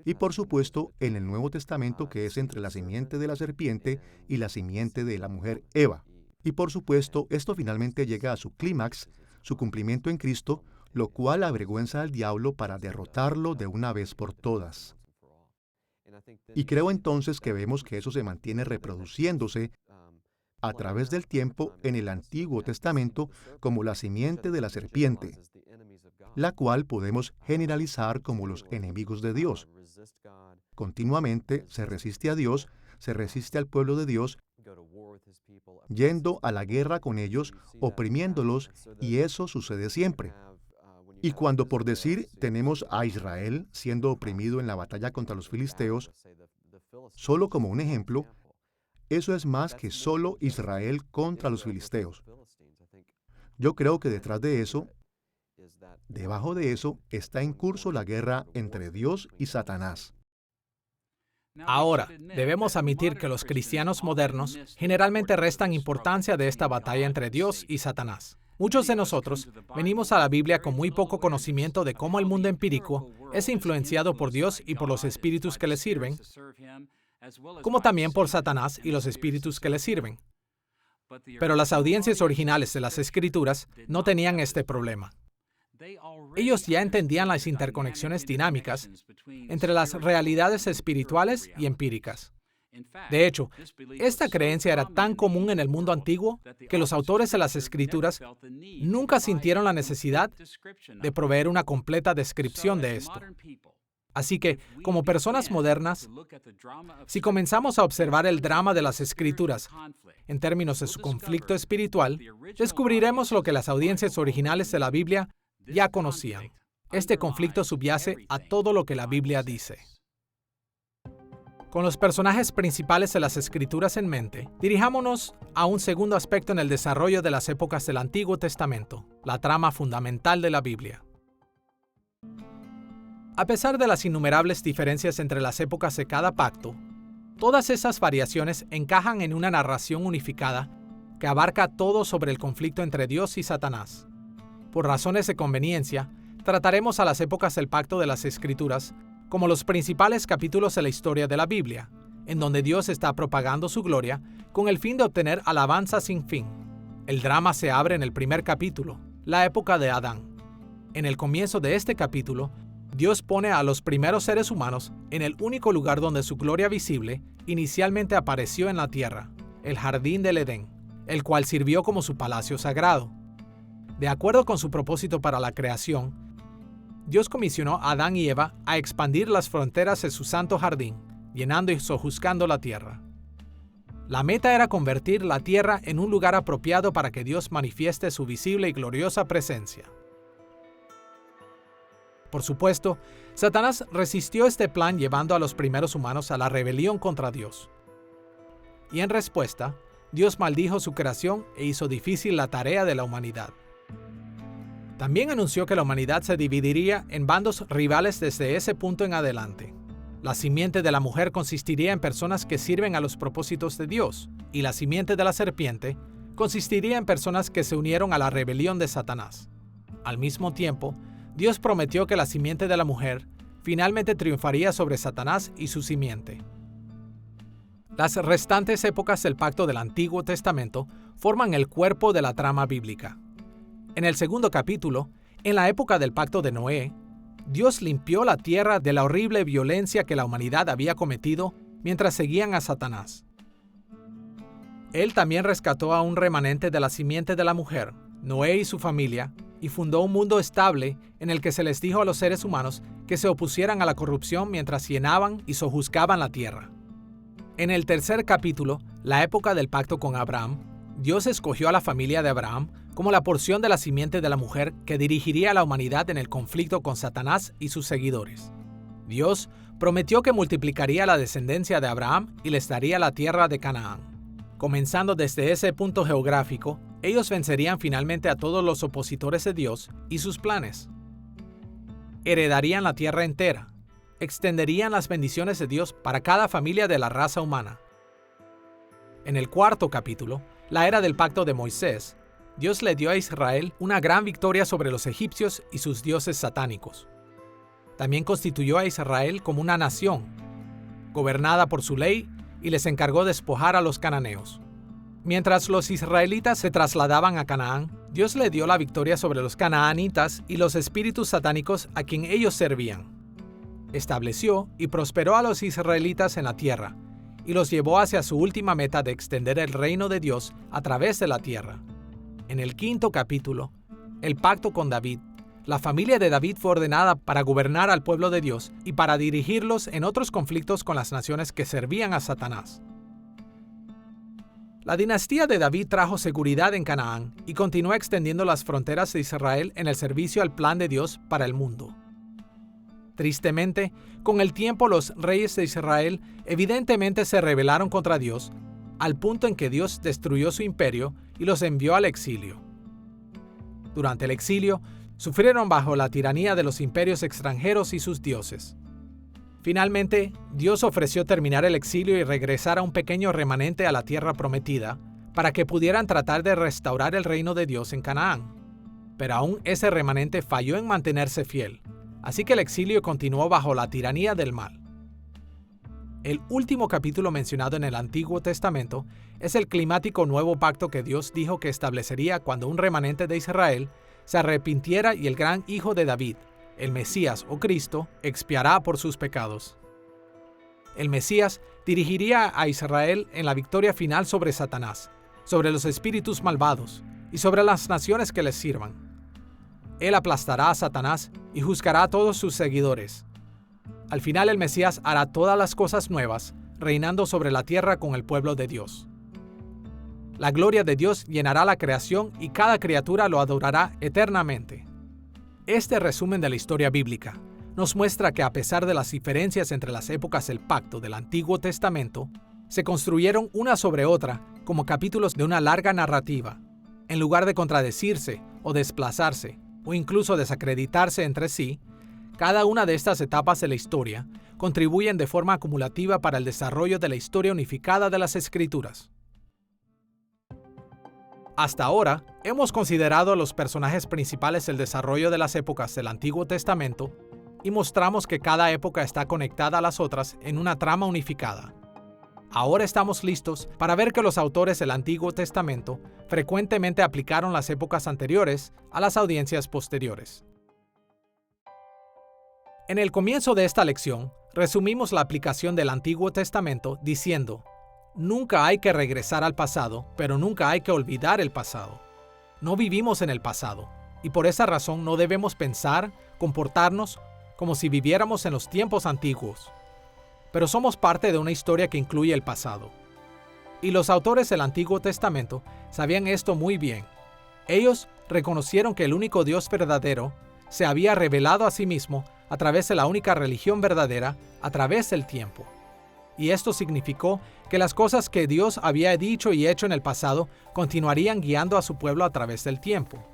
S2: Y por supuesto, en el Nuevo Testamento, que es entre la simiente de la serpiente y la simiente de la mujer Eva. Y por supuesto, esto finalmente llega a su clímax, su cumplimiento en Cristo, lo cual avergüenza al diablo para derrotarlo de una vez por todas. Y creo entonces que vemos que eso se mantiene reproduciéndose a través del tiempo en el Antiguo Testamento como la simiente de la serpiente, la cual podemos generalizar como los enemigos de Dios. Continuamente se resiste a Dios, se resiste al pueblo de Dios, yendo a la guerra con ellos, oprimiéndolos, y eso sucede siempre. Y cuando, por decir, tenemos a Israel siendo oprimido en la batalla contra los filisteos, solo como un ejemplo, eso es más que solo Israel contra los filisteos. Yo creo que detrás de eso, debajo de eso, está en curso la guerra entre Dios y Satanás.
S1: Ahora, debemos admitir que los cristianos modernos generalmente restan importancia de esta batalla entre Dios y Satanás. Muchos de nosotros venimos a la Biblia con muy poco conocimiento de cómo el mundo empírico es influenciado por Dios y por los espíritus que le sirven, como también por Satanás y los espíritus que le sirven. Pero las audiencias originales de las Escrituras no tenían este problema. Ellos ya entendían las interconexiones dinámicas entre las realidades espirituales y empíricas. De hecho, esta creencia era tan común en el mundo antiguo que los autores de las Escrituras nunca sintieron la necesidad de proveer una completa descripción de esto. Así que, como personas modernas, si comenzamos a observar el drama de las Escrituras en términos de su conflicto espiritual, descubriremos lo que las audiencias originales de la Biblia ya conocían. Este conflicto subyace a todo lo que la Biblia dice. Con los personajes principales de las Escrituras en mente, dirijámonos a un segundo aspecto en el desarrollo de las épocas del Antiguo Testamento, la trama fundamental de la Biblia. A pesar de las innumerables diferencias entre las épocas de cada pacto, todas esas variaciones encajan en una narración unificada que abarca todo sobre el conflicto entre Dios y Satanás. Por razones de conveniencia, trataremos a las épocas del pacto de las Escrituras como los principales capítulos de la historia de la Biblia, en donde Dios está propagando su gloria con el fin de obtener alabanza sin fin. El drama se abre en el primer capítulo, la época de Adán. En el comienzo de este capítulo, Dios pone a los primeros seres humanos en el único lugar donde su gloria visible inicialmente apareció en la tierra, el jardín del Edén, el cual sirvió como su palacio sagrado. De acuerdo con su propósito para la creación, Dios comisionó a Adán y Eva a expandir las fronteras de su santo jardín, llenando y sojuzgando la tierra. La meta era convertir la tierra en un lugar apropiado para que Dios manifieste su visible y gloriosa presencia. Por supuesto, Satanás resistió este plan llevando a los primeros humanos a la rebelión contra Dios. Y en respuesta, Dios maldijo su creación e hizo difícil la tarea de la humanidad. También anunció que la humanidad se dividiría en bandos rivales desde ese punto en adelante. La simiente de la mujer consistiría en personas que sirven a los propósitos de Dios, y la simiente de la serpiente consistiría en personas que se unieron a la rebelión de Satanás. Al mismo tiempo, Dios prometió que la simiente de la mujer finalmente triunfaría sobre Satanás y su simiente. Las restantes épocas del pacto del Antiguo Testamento forman el cuerpo de la trama bíblica. En el segundo capítulo, en la época del pacto de Noé, Dios limpió la tierra de la horrible violencia que la humanidad había cometido mientras seguían a Satanás. Él también rescató a un remanente de la simiente de la mujer, Noé y su familia, y fundó un mundo estable en el que se les dijo a los seres humanos que se opusieran a la corrupción mientras llenaban y sojuzgaban la tierra. En el tercer capítulo, la época del pacto con Abraham, Dios escogió a la familia de Abraham como la porción de la simiente de la mujer que dirigiría a la humanidad en el conflicto con Satanás y sus seguidores. Dios prometió que multiplicaría la descendencia de Abraham y les daría la tierra de Canaán. Comenzando desde ese punto geográfico, ellos vencerían finalmente a todos los opositores de Dios y sus planes. Heredarían la tierra entera, extenderían las bendiciones de Dios para cada familia de la raza humana. En el cuarto capítulo, la era del pacto de Moisés, Dios le dio a Israel una gran victoria sobre los egipcios y sus dioses satánicos. También constituyó a Israel como una nación, gobernada por su ley, y les encargó despojar a los cananeos. Mientras los israelitas se trasladaban a Canaán, Dios le dio la victoria sobre los canaanitas y los espíritus satánicos a quien ellos servían. Estableció y prosperó a los israelitas en la tierra, y los llevó hacia su última meta de extender el reino de Dios a través de la tierra. En el quinto capítulo, el pacto con David, la familia de David fue ordenada para gobernar al pueblo de Dios y para dirigirlos en otros conflictos con las naciones que servían a Satanás. La dinastía de David trajo seguridad en Canaán y continuó extendiendo las fronteras de Israel en el servicio al plan de Dios para el mundo. Tristemente, con el tiempo los reyes de Israel evidentemente se rebelaron contra Dios, al punto en que Dios destruyó su imperio y los envió al exilio. Durante el exilio, sufrieron bajo la tiranía de los imperios extranjeros y sus dioses. Finalmente, Dios ofreció terminar el exilio y regresar a un pequeño remanente a la tierra prometida, para que pudieran tratar de restaurar el reino de Dios en Canaán. Pero aún ese remanente falló en mantenerse fiel, así que el exilio continuó bajo la tiranía del mal. El último capítulo mencionado en el Antiguo Testamento es el climático nuevo pacto que Dios dijo que establecería cuando un remanente de Israel se arrepintiera y el gran hijo de David, el Mesías o Cristo, expiará por sus pecados. El Mesías dirigiría a Israel en la victoria final sobre Satanás, sobre los espíritus malvados y sobre las naciones que les sirvan. Él aplastará a Satanás y juzgará a todos sus seguidores. Al final el Mesías hará todas las cosas nuevas, reinando sobre la tierra con el pueblo de Dios. La gloria de Dios llenará la creación y cada criatura lo adorará eternamente. Este resumen de la historia bíblica nos muestra que a pesar de las diferencias entre las épocas del pacto del Antiguo Testamento, se construyeron una sobre otra como capítulos de una larga narrativa, en lugar de contradecirse o desplazarse, o incluso desacreditarse entre sí. Cada una de estas etapas de la historia contribuyen de forma acumulativa para el desarrollo de la historia unificada de las Escrituras. Hasta ahora, hemos considerado los personajes principales del desarrollo de las épocas del Antiguo Testamento y mostramos que cada época está conectada a las otras en una trama unificada. Ahora estamos listos para ver que los autores del Antiguo Testamento frecuentemente aplicaron las épocas anteriores a las audiencias posteriores. En el comienzo de esta lección, resumimos la aplicación del Antiguo Testamento diciendo: nunca hay que regresar al pasado, pero nunca hay que olvidar el pasado. No vivimos en el pasado, y por esa razón no debemos pensar, comportarnos como si viviéramos en los tiempos antiguos. Pero somos parte de una historia que incluye el pasado. Y los autores del Antiguo Testamento sabían esto muy bien. Ellos reconocieron que el único Dios verdadero se había revelado a sí mismo a través de la única religión verdadera, a través del tiempo. Y esto significó que las cosas que Dios había dicho y hecho en el pasado continuarían guiando a su pueblo a través del tiempo.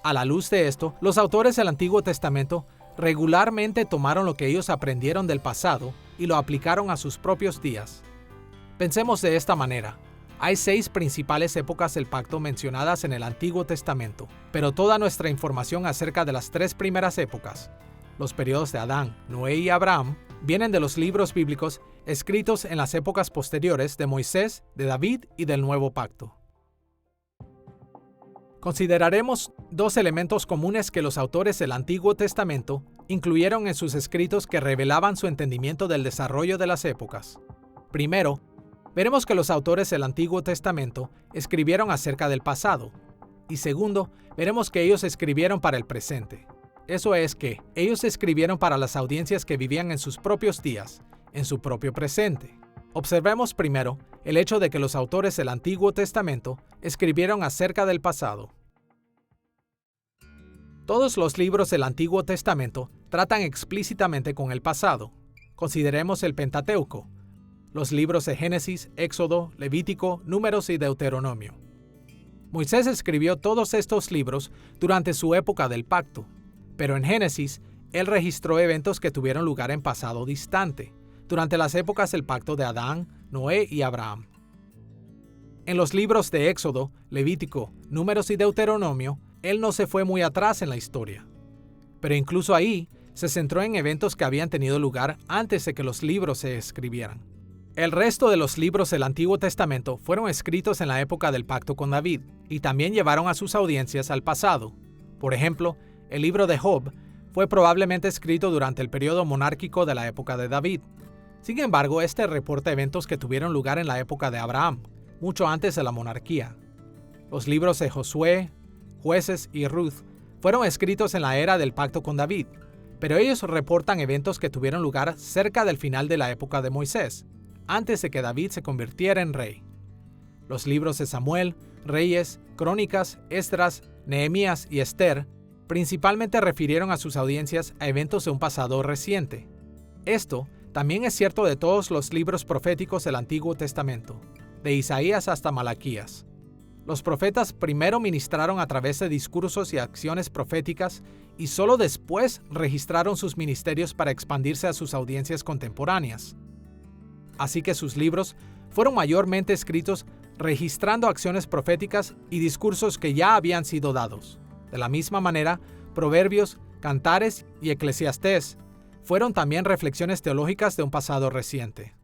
S1: A la luz de esto, los autores del Antiguo Testamento regularmente tomaron lo que ellos aprendieron del pasado y lo aplicaron a sus propios días. Pensemos de esta manera. Hay 6 principales épocas del pacto mencionadas en el Antiguo Testamento, pero toda nuestra información acerca de las 3 primeras épocas, los periodos de Adán, Noé y Abraham, vienen de los libros bíblicos escritos en las épocas posteriores de Moisés, de David y del Nuevo Pacto. Consideraremos 2 elementos comunes que los autores del Antiguo Testamento incluyeron en sus escritos que revelaban su entendimiento del desarrollo de las épocas. Primero, veremos que los autores del Antiguo Testamento escribieron acerca del pasado. Y segundo, veremos que ellos escribieron para el presente. Eso es que ellos escribieron para las audiencias que vivían en sus propios días, en su propio presente. Observemos primero el hecho de que los autores del Antiguo Testamento escribieron acerca del pasado. Todos los libros del Antiguo Testamento tratan explícitamente con el pasado. Consideremos el Pentateuco, los libros de Génesis, Éxodo, Levítico, Números y Deuteronomio. Moisés escribió todos estos libros durante su época del pacto, pero en Génesis, él registró eventos que tuvieron lugar en pasado distante, durante las épocas del pacto de Adán, Noé y Abraham. En los libros de Éxodo, Levítico, Números y Deuteronomio, él no se fue muy atrás en la historia. Pero incluso ahí, se centró en eventos que habían tenido lugar antes de que los libros se escribieran. El resto de los libros del Antiguo Testamento fueron escritos en la época del pacto con David, y también llevaron a sus audiencias al pasado. Por ejemplo, el libro de Job fue probablemente escrito durante el periodo monárquico de la época de David. Sin embargo, este reporta eventos que tuvieron lugar en la época de Abraham, mucho antes de la monarquía. Los libros de Josué, Jueces y Ruth fueron escritos en la era del pacto con David, pero ellos reportan eventos que tuvieron lugar cerca del final de la época de Moisés, antes de que David se convirtiera en rey. Los libros de Samuel, Reyes, Crónicas, Esdras, Nehemías y Esther principalmente refirieron a sus audiencias a eventos de un pasado reciente. Esto también es cierto de todos los libros proféticos del Antiguo Testamento, de Isaías hasta Malaquías. Los profetas primero ministraron a través de discursos y acciones proféticas y solo después registraron sus ministerios para expandirse a sus audiencias contemporáneas. Así que sus libros fueron mayormente escritos registrando acciones proféticas y discursos que ya habían sido dados. De la misma manera, Proverbios, Cantares y Eclesiastés fueron también reflexiones teológicas de un pasado reciente.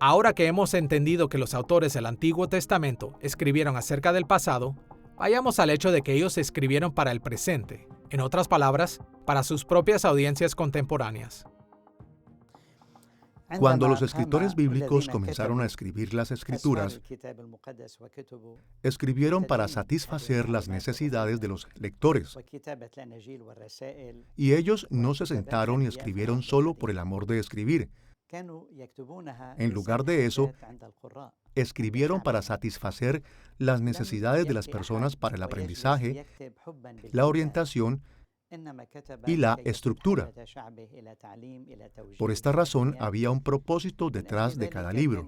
S1: Ahora que hemos entendido que los autores del Antiguo Testamento escribieron acerca del pasado, vayamos al hecho de que ellos escribieron para el presente, en otras palabras, para sus propias audiencias contemporáneas.
S2: Cuando los escritores bíblicos comenzaron a escribir las escrituras, escribieron para satisfacer las necesidades de los lectores. Y ellos no se sentaron y escribieron solo por el amor de escribir. En lugar de eso, escribieron para satisfacer las necesidades de las personas para el aprendizaje, la orientación y la estructura. Por esta razón, había un propósito detrás de cada libro.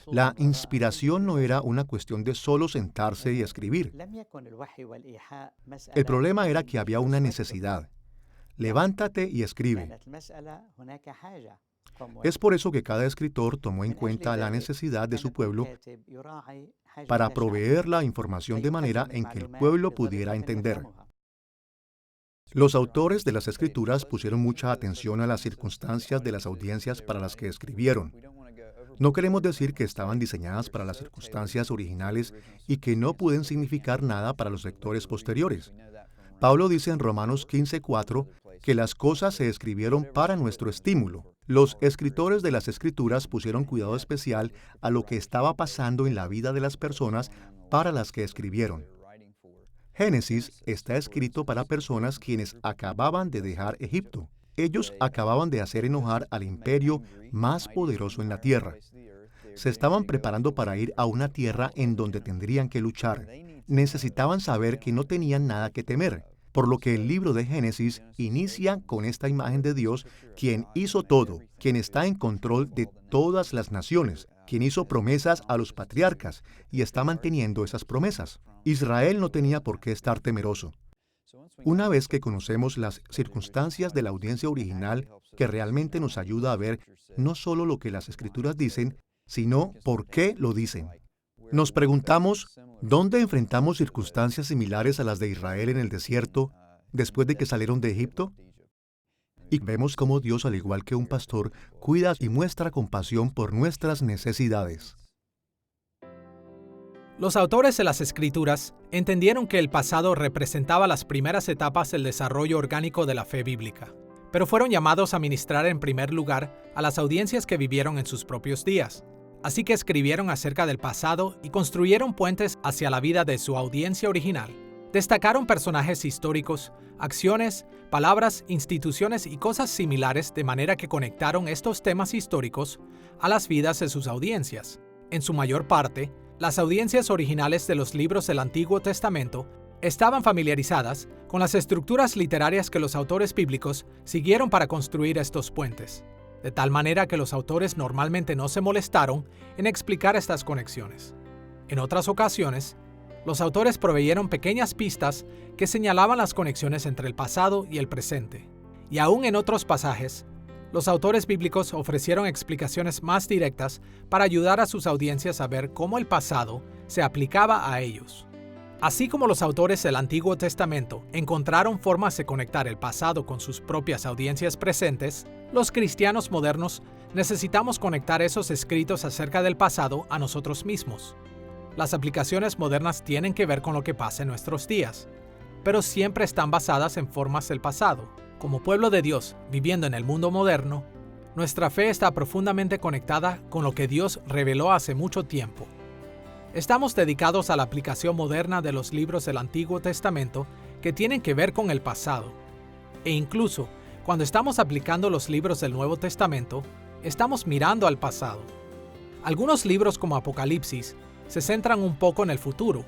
S2: La inspiración no era una cuestión de solo sentarse y escribir. El problema era que había una necesidad. Levántate y escribe. Es por eso que cada escritor tomó en cuenta la necesidad de su pueblo para proveer la información de manera en que el pueblo pudiera entender. Los autores de las Escrituras pusieron mucha atención a las circunstancias de las audiencias para las que escribieron. No queremos decir que estaban diseñadas para las circunstancias originales y que no pueden significar nada para los lectores posteriores. Pablo dice en Romanos 15:4 que las cosas se escribieron para nuestro estímulo. Los escritores de las Escrituras pusieron cuidado especial a lo que estaba pasando en la vida de las personas para las que escribieron. Génesis está escrito para personas quienes acababan de dejar Egipto. Ellos acababan de hacer enojar al imperio más poderoso en la tierra. Se estaban preparando para ir a una tierra en donde tendrían que luchar. Necesitaban saber que no tenían nada que temer, por lo que el libro de Génesis inicia con esta imagen de Dios, quien hizo todo, quien está en control de todas las naciones, quien hizo promesas a los patriarcas y está manteniendo esas promesas. Israel no tenía por qué estar temeroso. Una vez que conocemos las circunstancias de la audiencia original, que realmente nos ayuda a ver no solo lo que las Escrituras dicen, sino por qué lo dicen. Nos preguntamos, ¿dónde enfrentamos circunstancias similares a las de Israel en el desierto después de que salieron de Egipto? Y vemos cómo Dios, al igual que un pastor, cuida y muestra compasión por nuestras necesidades.
S1: Los autores de las Escrituras entendieron que el pasado representaba las primeras etapas del desarrollo orgánico de la fe bíblica, pero fueron llamados a ministrar en primer lugar a las audiencias que vivieron en sus propios días. Así que escribieron acerca del pasado y construyeron puentes hacia la vida de su audiencia original. Destacaron personajes históricos, acciones, palabras, instituciones y cosas similares de manera que conectaron estos temas históricos a las vidas de sus audiencias. En su mayor parte, las audiencias originales de los libros del Antiguo Testamento estaban familiarizadas con las estructuras literarias que los autores bíblicos siguieron para construir estos puentes, de tal manera que los autores normalmente no se molestaron en explicar estas conexiones. En otras ocasiones, los autores proveyeron pequeñas pistas que señalaban las conexiones entre el pasado y el presente. Y aún en otros pasajes, los autores bíblicos ofrecieron explicaciones más directas para ayudar a sus audiencias a ver cómo el pasado se aplicaba a ellos. Así como los autores del Antiguo Testamento encontraron formas de conectar el pasado con sus propias audiencias presentes, los cristianos modernos necesitamos conectar esos escritos acerca del pasado a nosotros mismos. Las aplicaciones modernas tienen que ver con lo que pasa en nuestros días, pero siempre están basadas en formas del pasado. Como pueblo de Dios, viviendo en el mundo moderno, nuestra fe está profundamente conectada con lo que Dios reveló hace mucho tiempo. Estamos dedicados a la aplicación moderna de los libros del Antiguo Testamento que tienen que ver con el pasado. E incluso, cuando estamos aplicando los libros del Nuevo Testamento, estamos mirando al pasado. Algunos libros como Apocalipsis se centran un poco en el futuro,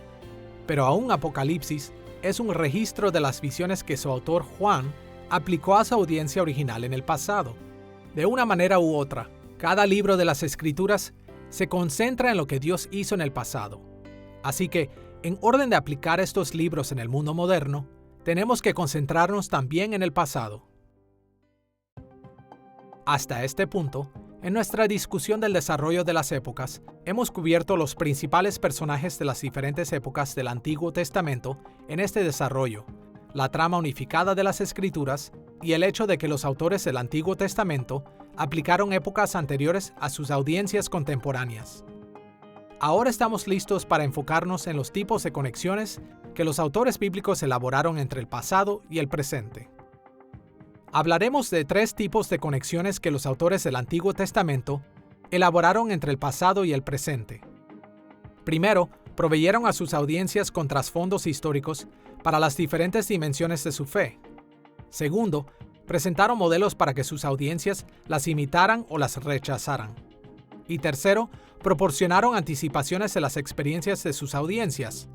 S1: pero aún Apocalipsis es un registro de las visiones que su autor Juan aplicó a su audiencia original en el pasado. De una manera u otra, cada libro de las Escrituras se concentra en lo que Dios hizo en el pasado. Así que, en orden de aplicar estos libros en el mundo moderno, tenemos que concentrarnos también en el pasado. Hasta este punto, En nuestra discusión del desarrollo de las épocas, hemos cubierto los principales personajes de las diferentes épocas del Antiguo Testamento en este desarrollo, la trama unificada de las Escrituras y el hecho de que los autores del Antiguo Testamento aplicaron épocas anteriores a sus audiencias contemporáneas. Ahora estamos listos para enfocarnos en los tipos de conexiones que los autores bíblicos elaboraron entre el pasado y el presente. Hablaremos de 3 tipos de conexiones que los autores del Antiguo Testamento elaboraron entre el pasado y el presente. Primero, proveyeron a sus audiencias con trasfondos históricos para las diferentes dimensiones de su fe. Segundo, presentaron modelos para que sus audiencias las imitaran o las rechazaran. Y tercero, proporcionaron anticipaciones de las experiencias de sus audiencias.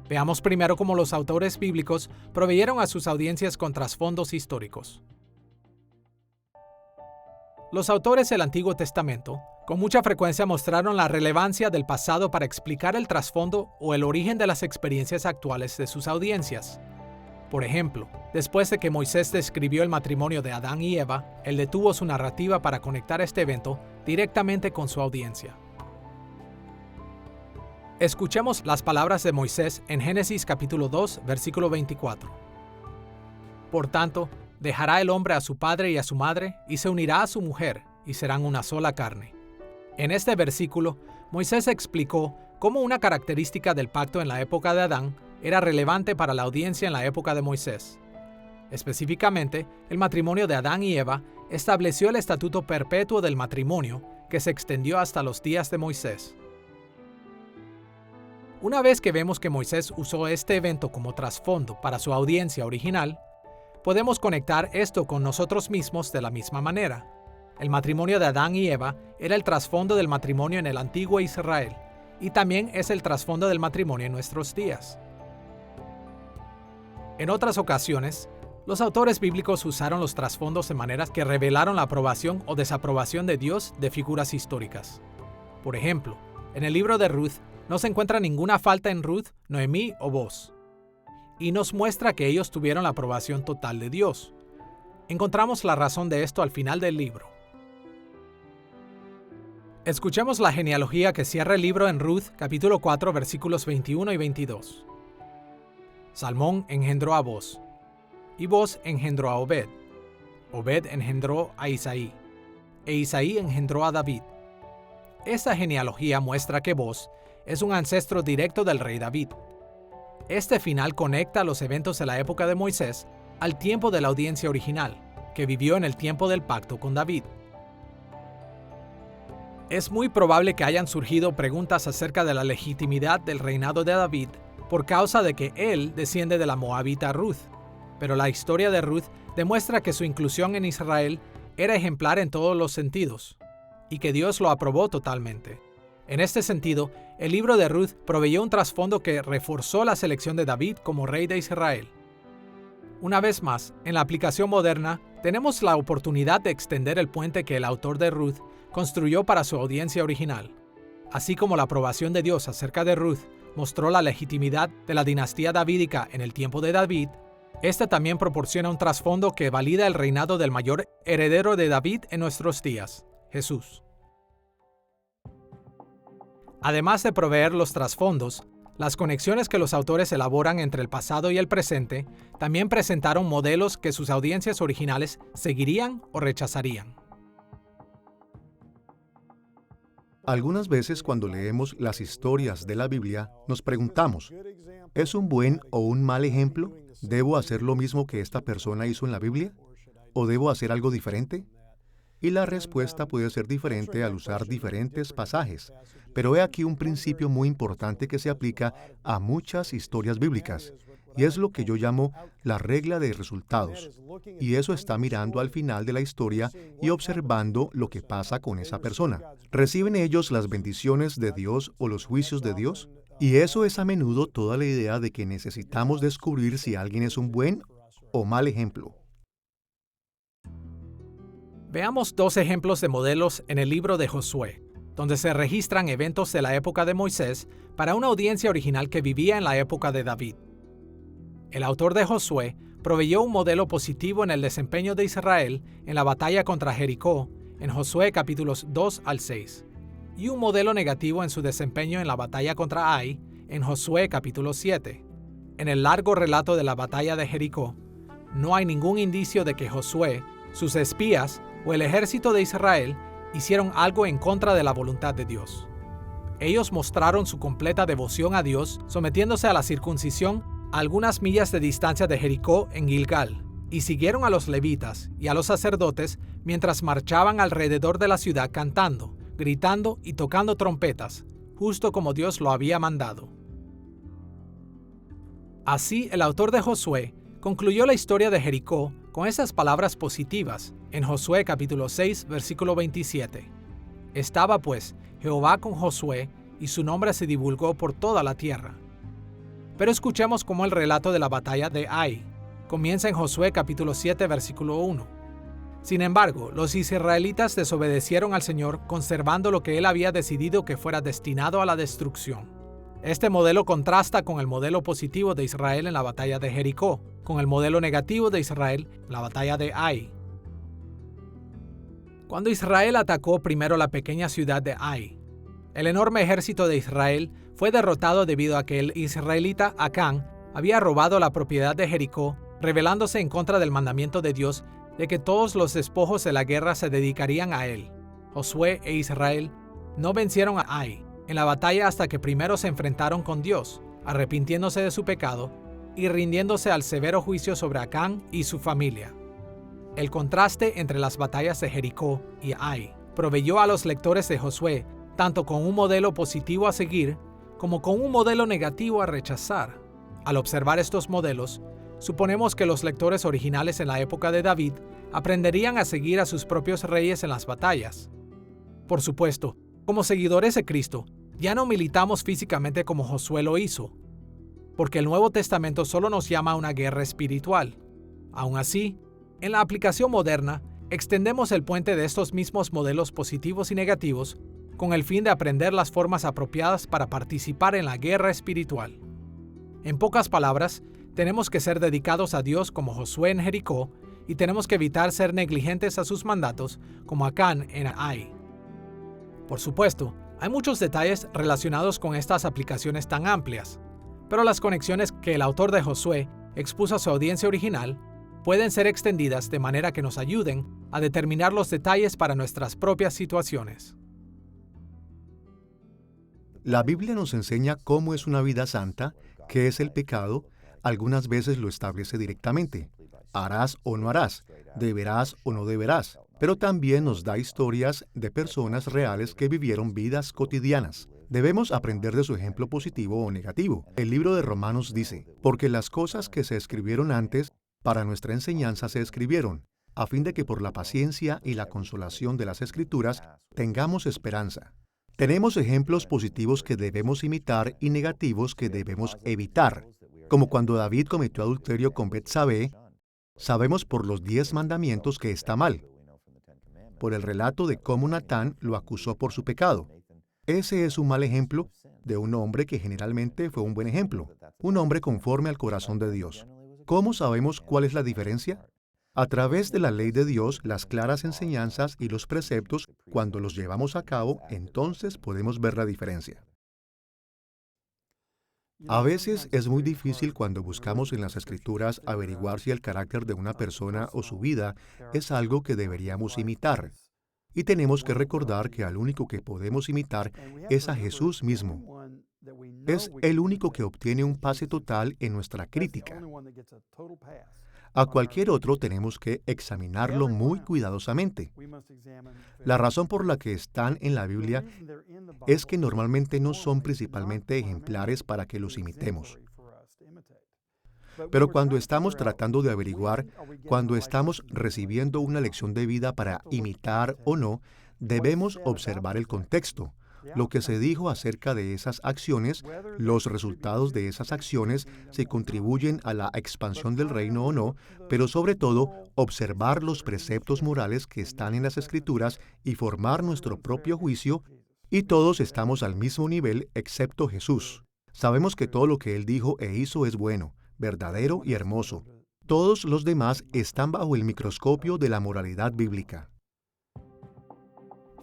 S1: Veamos primero cómo los autores bíblicos proveyeron a sus audiencias con trasfondos históricos. Los autores del Antiguo Testamento con mucha frecuencia mostraron la relevancia del pasado para explicar el trasfondo o el origen de las experiencias actuales de sus audiencias. Por ejemplo, después de que Moisés describió el matrimonio de Adán y Eva, él detuvo su narrativa para conectar este evento directamente con su audiencia. Escuchemos las palabras de Moisés en Génesis capítulo 2, versículo 24. Por tanto, dejará el hombre a su padre y a su madre, y se unirá a su mujer, y serán una sola carne. En este versículo, Moisés explicó cómo una característica del pacto en la época de Adán era relevante para la audiencia en la época de Moisés. Específicamente, el matrimonio de Adán y Eva estableció el estatuto perpetuo del matrimonio que se extendió hasta los días de Moisés. Una vez que vemos que Moisés usó este evento como trasfondo para su audiencia original, podemos conectar esto con nosotros mismos de la misma manera. El matrimonio de Adán y Eva era el trasfondo del matrimonio en el antiguo Israel, y también es el trasfondo del matrimonio en nuestros días. En otras ocasiones, los autores bíblicos usaron los trasfondos de maneras que revelaron la aprobación o desaprobación de Dios de figuras históricas. Por ejemplo, en el libro de Ruth no se encuentra ninguna falta en Ruth, Noemí o Boaz, y nos muestra que ellos tuvieron la aprobación total de Dios. Encontramos la razón de esto al final del libro. Escuchemos la genealogía que cierra el libro en Ruth, capítulo 4, versículos 21 y 22. Salmón engendró a Boaz, y Boaz engendró a Obed. Obed engendró a Isaí, e Isaí engendró a David. Esta genealogía muestra que Boaz es un ancestro directo del rey David. Este final conecta los eventos de la época de Moisés al tiempo de la audiencia original, que vivió en el tiempo del pacto con David. Es muy probable que hayan surgido preguntas acerca de la legitimidad del reinado de David por causa de que él desciende de la moabita Ruth, pero la historia de Ruth demuestra que su inclusión en Israel era ejemplar en todos los sentidos, y que Dios lo aprobó totalmente. En este sentido, el libro de Ruth proveyó un trasfondo que reforzó la selección de David como rey de Israel. Una vez más, en la aplicación moderna, tenemos la oportunidad de extender el puente que el autor de Ruth construyó para su audiencia original. Así como la aprobación de Dios acerca de Ruth mostró la legitimidad de la dinastía davídica en el tiempo de David, esta también proporciona un trasfondo que valida el reinado del mayor heredero de David en nuestros días, Jesús. Además de proveer los trasfondos, las conexiones que los autores elaboran entre el pasado y el presente también presentaron modelos que sus audiencias originales seguirían o rechazarían.
S2: Algunas veces cuando leemos las historias de la Biblia, nos preguntamos, ¿es un buen o un mal ejemplo? ¿Debo hacer lo mismo que esta persona hizo en la Biblia? ¿O debo hacer algo diferente? Y la respuesta puede ser diferente al usar diferentes pasajes. Pero he aquí un principio muy importante que se aplica a muchas historias bíblicas, y es lo que yo llamo la regla de resultados. Y eso está mirando al final de la historia y observando lo que pasa con esa persona. ¿Reciben ellos las bendiciones de Dios o los juicios de Dios? Y eso es a menudo toda la idea de que necesitamos descubrir si alguien es un buen o mal ejemplo.
S1: Veamos 2 ejemplos de modelos en el libro de Josué, donde se registran eventos de la época de Moisés para una audiencia original que vivía en la época de David. El autor de Josué proveyó un modelo positivo en el desempeño de Israel en la batalla contra Jericó en Josué capítulos 2 al 6, y un modelo negativo en su desempeño en la batalla contra Ai, en Josué capítulo 7. En el largo relato de la batalla de Jericó, no hay ningún indicio de que Josué, sus espías o el ejército de Israel hicieron algo en contra de la voluntad de Dios. Ellos mostraron su completa devoción a Dios sometiéndose a la circuncisión a algunas millas de distancia de Jericó en Gilgal, y siguieron a los levitas y a los sacerdotes mientras marchaban alrededor de la ciudad cantando, gritando y tocando trompetas, justo como Dios lo había mandado. Así, el autor de Josué concluyó la historia de Jericó con esas palabras positivas en Josué capítulo 6, versículo 27. Estaba pues Jehová con Josué, y su nombre se divulgó por toda la tierra. Pero escuchemos cómo el relato de la batalla de Ai comienza en Josué capítulo 7, versículo 1. Sin embargo, los israelitas desobedecieron al Señor conservando lo que Él había decidido que fuera destinado a la destrucción. Este modelo contrasta con el modelo positivo de Israel en la batalla de Jericó, con el modelo negativo de Israel en la batalla de Ai. Cuando Israel atacó primero la pequeña ciudad de Ai, el enorme ejército de Israel fue derrotado debido a que el israelita Acán había robado la propiedad de Jericó, rebelándose en contra del mandamiento de Dios de que todos los despojos de la guerra se dedicarían a él. Josué e Israel no vencieron a Ai en la batalla hasta que primero se enfrentaron con Dios, arrepintiéndose de su pecado y rindiéndose al severo juicio sobre Acán y su familia. El contraste entre las batallas de Jericó y Ai proveyó a los lectores de Josué tanto con un modelo positivo a seguir como con un modelo negativo a rechazar. Al observar estos modelos, suponemos que los lectores originales en la época de David aprenderían a seguir a sus propios reyes en las batallas. Por supuesto, como seguidores de Cristo, ya no militamos físicamente como Josué lo hizo, porque el Nuevo Testamento solo nos llama a una guerra espiritual. Aún así, en la aplicación moderna, extendemos el puente de estos mismos modelos positivos y negativos con el fin de aprender las formas apropiadas para participar en la guerra espiritual. En pocas palabras, tenemos que ser dedicados a Dios como Josué en Jericó y tenemos que evitar ser negligentes a sus mandatos como Acán en Ai. Por supuesto, hay muchos detalles relacionados con estas aplicaciones tan amplias, pero las conexiones que el autor de Josué expuso a su audiencia original pueden ser extendidas de manera que nos ayuden a determinar los detalles para nuestras propias situaciones.
S2: La Biblia nos enseña cómo es una vida santa, qué es el pecado, algunas veces lo establece directamente. Harás o no harás, deberás o no deberás, pero también nos da historias de personas reales que vivieron vidas cotidianas. Debemos aprender de su ejemplo positivo o negativo. El libro de Romanos dice, porque las cosas que se escribieron antes, para nuestra enseñanza se escribieron, a fin de que por la paciencia y la consolación de las Escrituras tengamos esperanza. Tenemos ejemplos positivos que debemos imitar y negativos que debemos evitar, como cuando David cometió adulterio con Betsabé. Sabemos por los 10 mandamientos que está mal, por el relato de cómo Natán lo acusó por su pecado. Ese es un mal ejemplo de un hombre que generalmente fue un buen ejemplo, un hombre conforme al corazón de Dios. ¿Cómo sabemos cuál es la diferencia? A través de la ley de Dios, las claras enseñanzas y los preceptos, cuando los llevamos a cabo, entonces podemos ver la diferencia. A veces es muy difícil cuando buscamos en las Escrituras averiguar si el carácter de una persona o su vida es algo que deberíamos imitar. Y tenemos que recordar que al único que podemos imitar es a Jesús mismo. Es el único que obtiene un pase total en nuestra crítica. A cualquier otro tenemos que examinarlo muy cuidadosamente. La razón por la que están en la Biblia es que normalmente no son principalmente ejemplares para que los imitemos. Pero cuando estamos tratando de averiguar, cuando estamos recibiendo una lección de vida para imitar o no, debemos observar el contexto, lo que se dijo acerca de esas acciones, los resultados de esas acciones, si contribuyen a la expansión del reino o no, pero sobre todo, observar los preceptos morales que están en las Escrituras y formar nuestro propio juicio, y todos estamos al mismo nivel excepto Jesús. Sabemos que todo lo que Él dijo e hizo es bueno, verdadero y hermoso. Todos los demás están bajo el microscopio de la moralidad bíblica.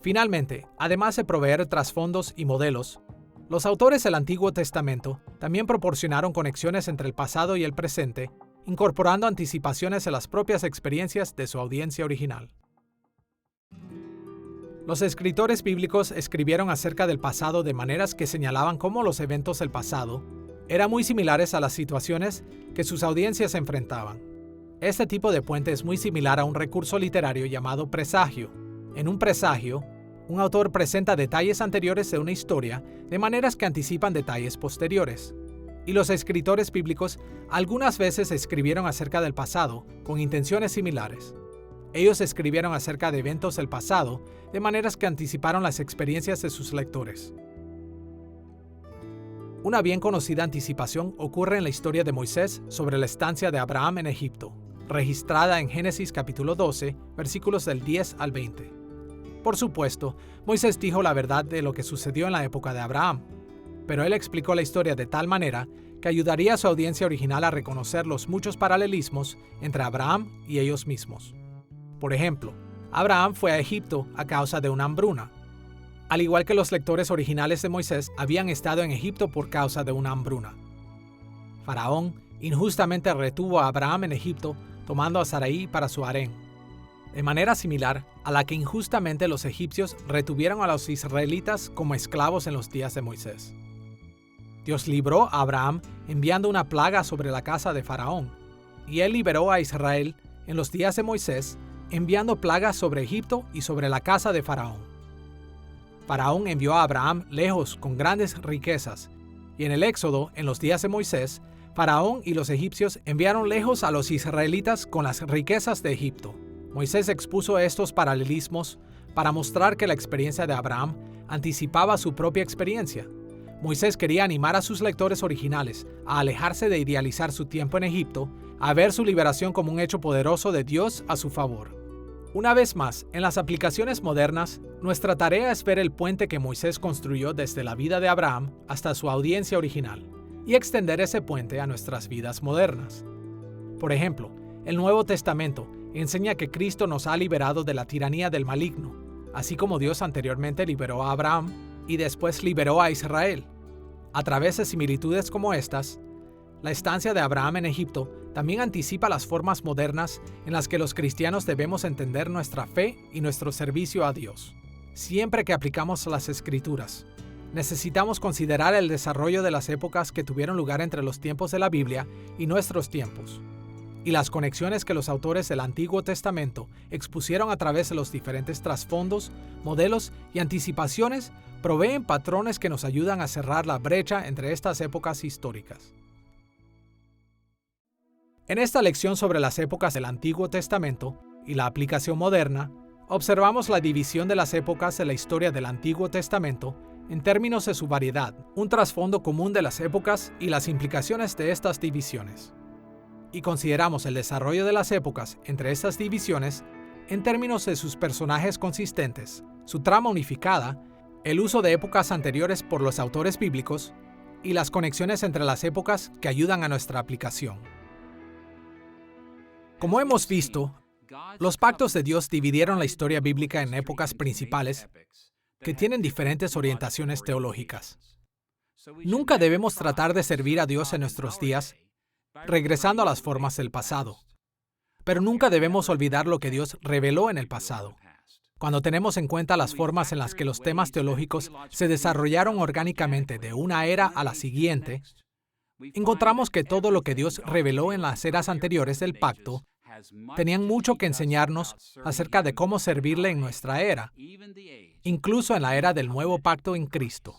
S1: Finalmente, además de proveer trasfondos y modelos, los autores del Antiguo Testamento también proporcionaron conexiones entre el pasado y el presente, incorporando anticipaciones de las propias experiencias de su audiencia original. Los escritores bíblicos escribieron acerca del pasado de maneras que señalaban cómo los eventos del pasado eran muy similares a las situaciones que sus audiencias enfrentaban. Este tipo de puente es muy similar a un recurso literario llamado presagio. En un presagio, un autor presenta detalles anteriores de una historia de maneras que anticipan detalles posteriores. Y los escritores bíblicos algunas veces escribieron acerca del pasado con intenciones similares. Ellos escribieron acerca de eventos del pasado de maneras que anticiparon las experiencias de sus lectores. Una bien conocida anticipación ocurre en la historia de Moisés sobre la estancia de Abraham en Egipto, registrada en Génesis capítulo 12, versículos del 10 al 20. Por supuesto, Moisés dijo la verdad de lo que sucedió en la época de Abraham, pero él explicó la historia de tal manera que ayudaría a su audiencia original a reconocer los muchos paralelismos entre Abraham y ellos mismos. Por ejemplo, Abraham fue a Egipto a causa de una hambruna, al igual que los lectores originales de Moisés habían estado en Egipto por causa de una hambruna. Faraón injustamente retuvo a Abraham en Egipto, tomando a Sarai para su harén, de manera similar a la que injustamente los egipcios retuvieron a los israelitas como esclavos en los días de Moisés. Dios libró a Abraham enviando una plaga sobre la casa de Faraón, y él liberó a Israel en los días de Moisés, enviando plagas sobre Egipto y sobre la casa de Faraón. Faraón envió a Abraham lejos con grandes riquezas, y en el Éxodo, en los días de Moisés, Faraón y los egipcios enviaron lejos a los israelitas con las riquezas de Egipto. Moisés expuso estos paralelismos para mostrar que la experiencia de Abraham anticipaba su propia experiencia. Moisés quería animar a sus lectores originales a alejarse de idealizar su tiempo en Egipto, a ver su liberación como un hecho poderoso de Dios a su favor. Una vez más, en las aplicaciones modernas, nuestra tarea es ver el puente que Moisés construyó desde la vida de Abraham hasta su audiencia original, y extender ese puente a nuestras vidas modernas. Por ejemplo, el Nuevo Testamento enseña que Cristo nos ha liberado de la tiranía del maligno, así como Dios anteriormente liberó a Abraham y después liberó a Israel. A través de similitudes como estas, la estancia de Abraham en Egipto también anticipa las formas modernas en las que los cristianos debemos entender nuestra fe y nuestro servicio a Dios. Siempre que aplicamos las Escrituras, necesitamos considerar el desarrollo de las épocas que tuvieron lugar entre los tiempos de la Biblia y nuestros tiempos, y las conexiones que los autores del Antiguo Testamento expusieron a través de los diferentes trasfondos, modelos y anticipaciones proveen patrones que nos ayudan a cerrar la brecha entre estas épocas históricas. En esta lección sobre las épocas del Antiguo Testamento y la aplicación moderna, observamos la división de las épocas de la historia del Antiguo Testamento en términos de su variedad, un trasfondo común de las épocas y las implicaciones de estas divisiones. Y consideramos el desarrollo de las épocas entre estas divisiones en términos de sus personajes consistentes, su trama unificada, el uso de épocas anteriores por los autores bíblicos y las conexiones entre las épocas que ayudan a nuestra aplicación. Como hemos visto, los pactos de Dios dividieron la historia bíblica en épocas principales que tienen diferentes orientaciones teológicas. Nunca debemos tratar de servir a Dios en nuestros días regresando a las formas del pasado, pero nunca debemos olvidar lo que Dios reveló en el pasado. Cuando tenemos en cuenta las formas en las que los temas teológicos se desarrollaron orgánicamente de una era a la siguiente, encontramos que todo lo que Dios reveló en las eras anteriores del pacto tenían mucho que enseñarnos acerca de cómo servirle en nuestra era, incluso en la era del nuevo pacto en Cristo.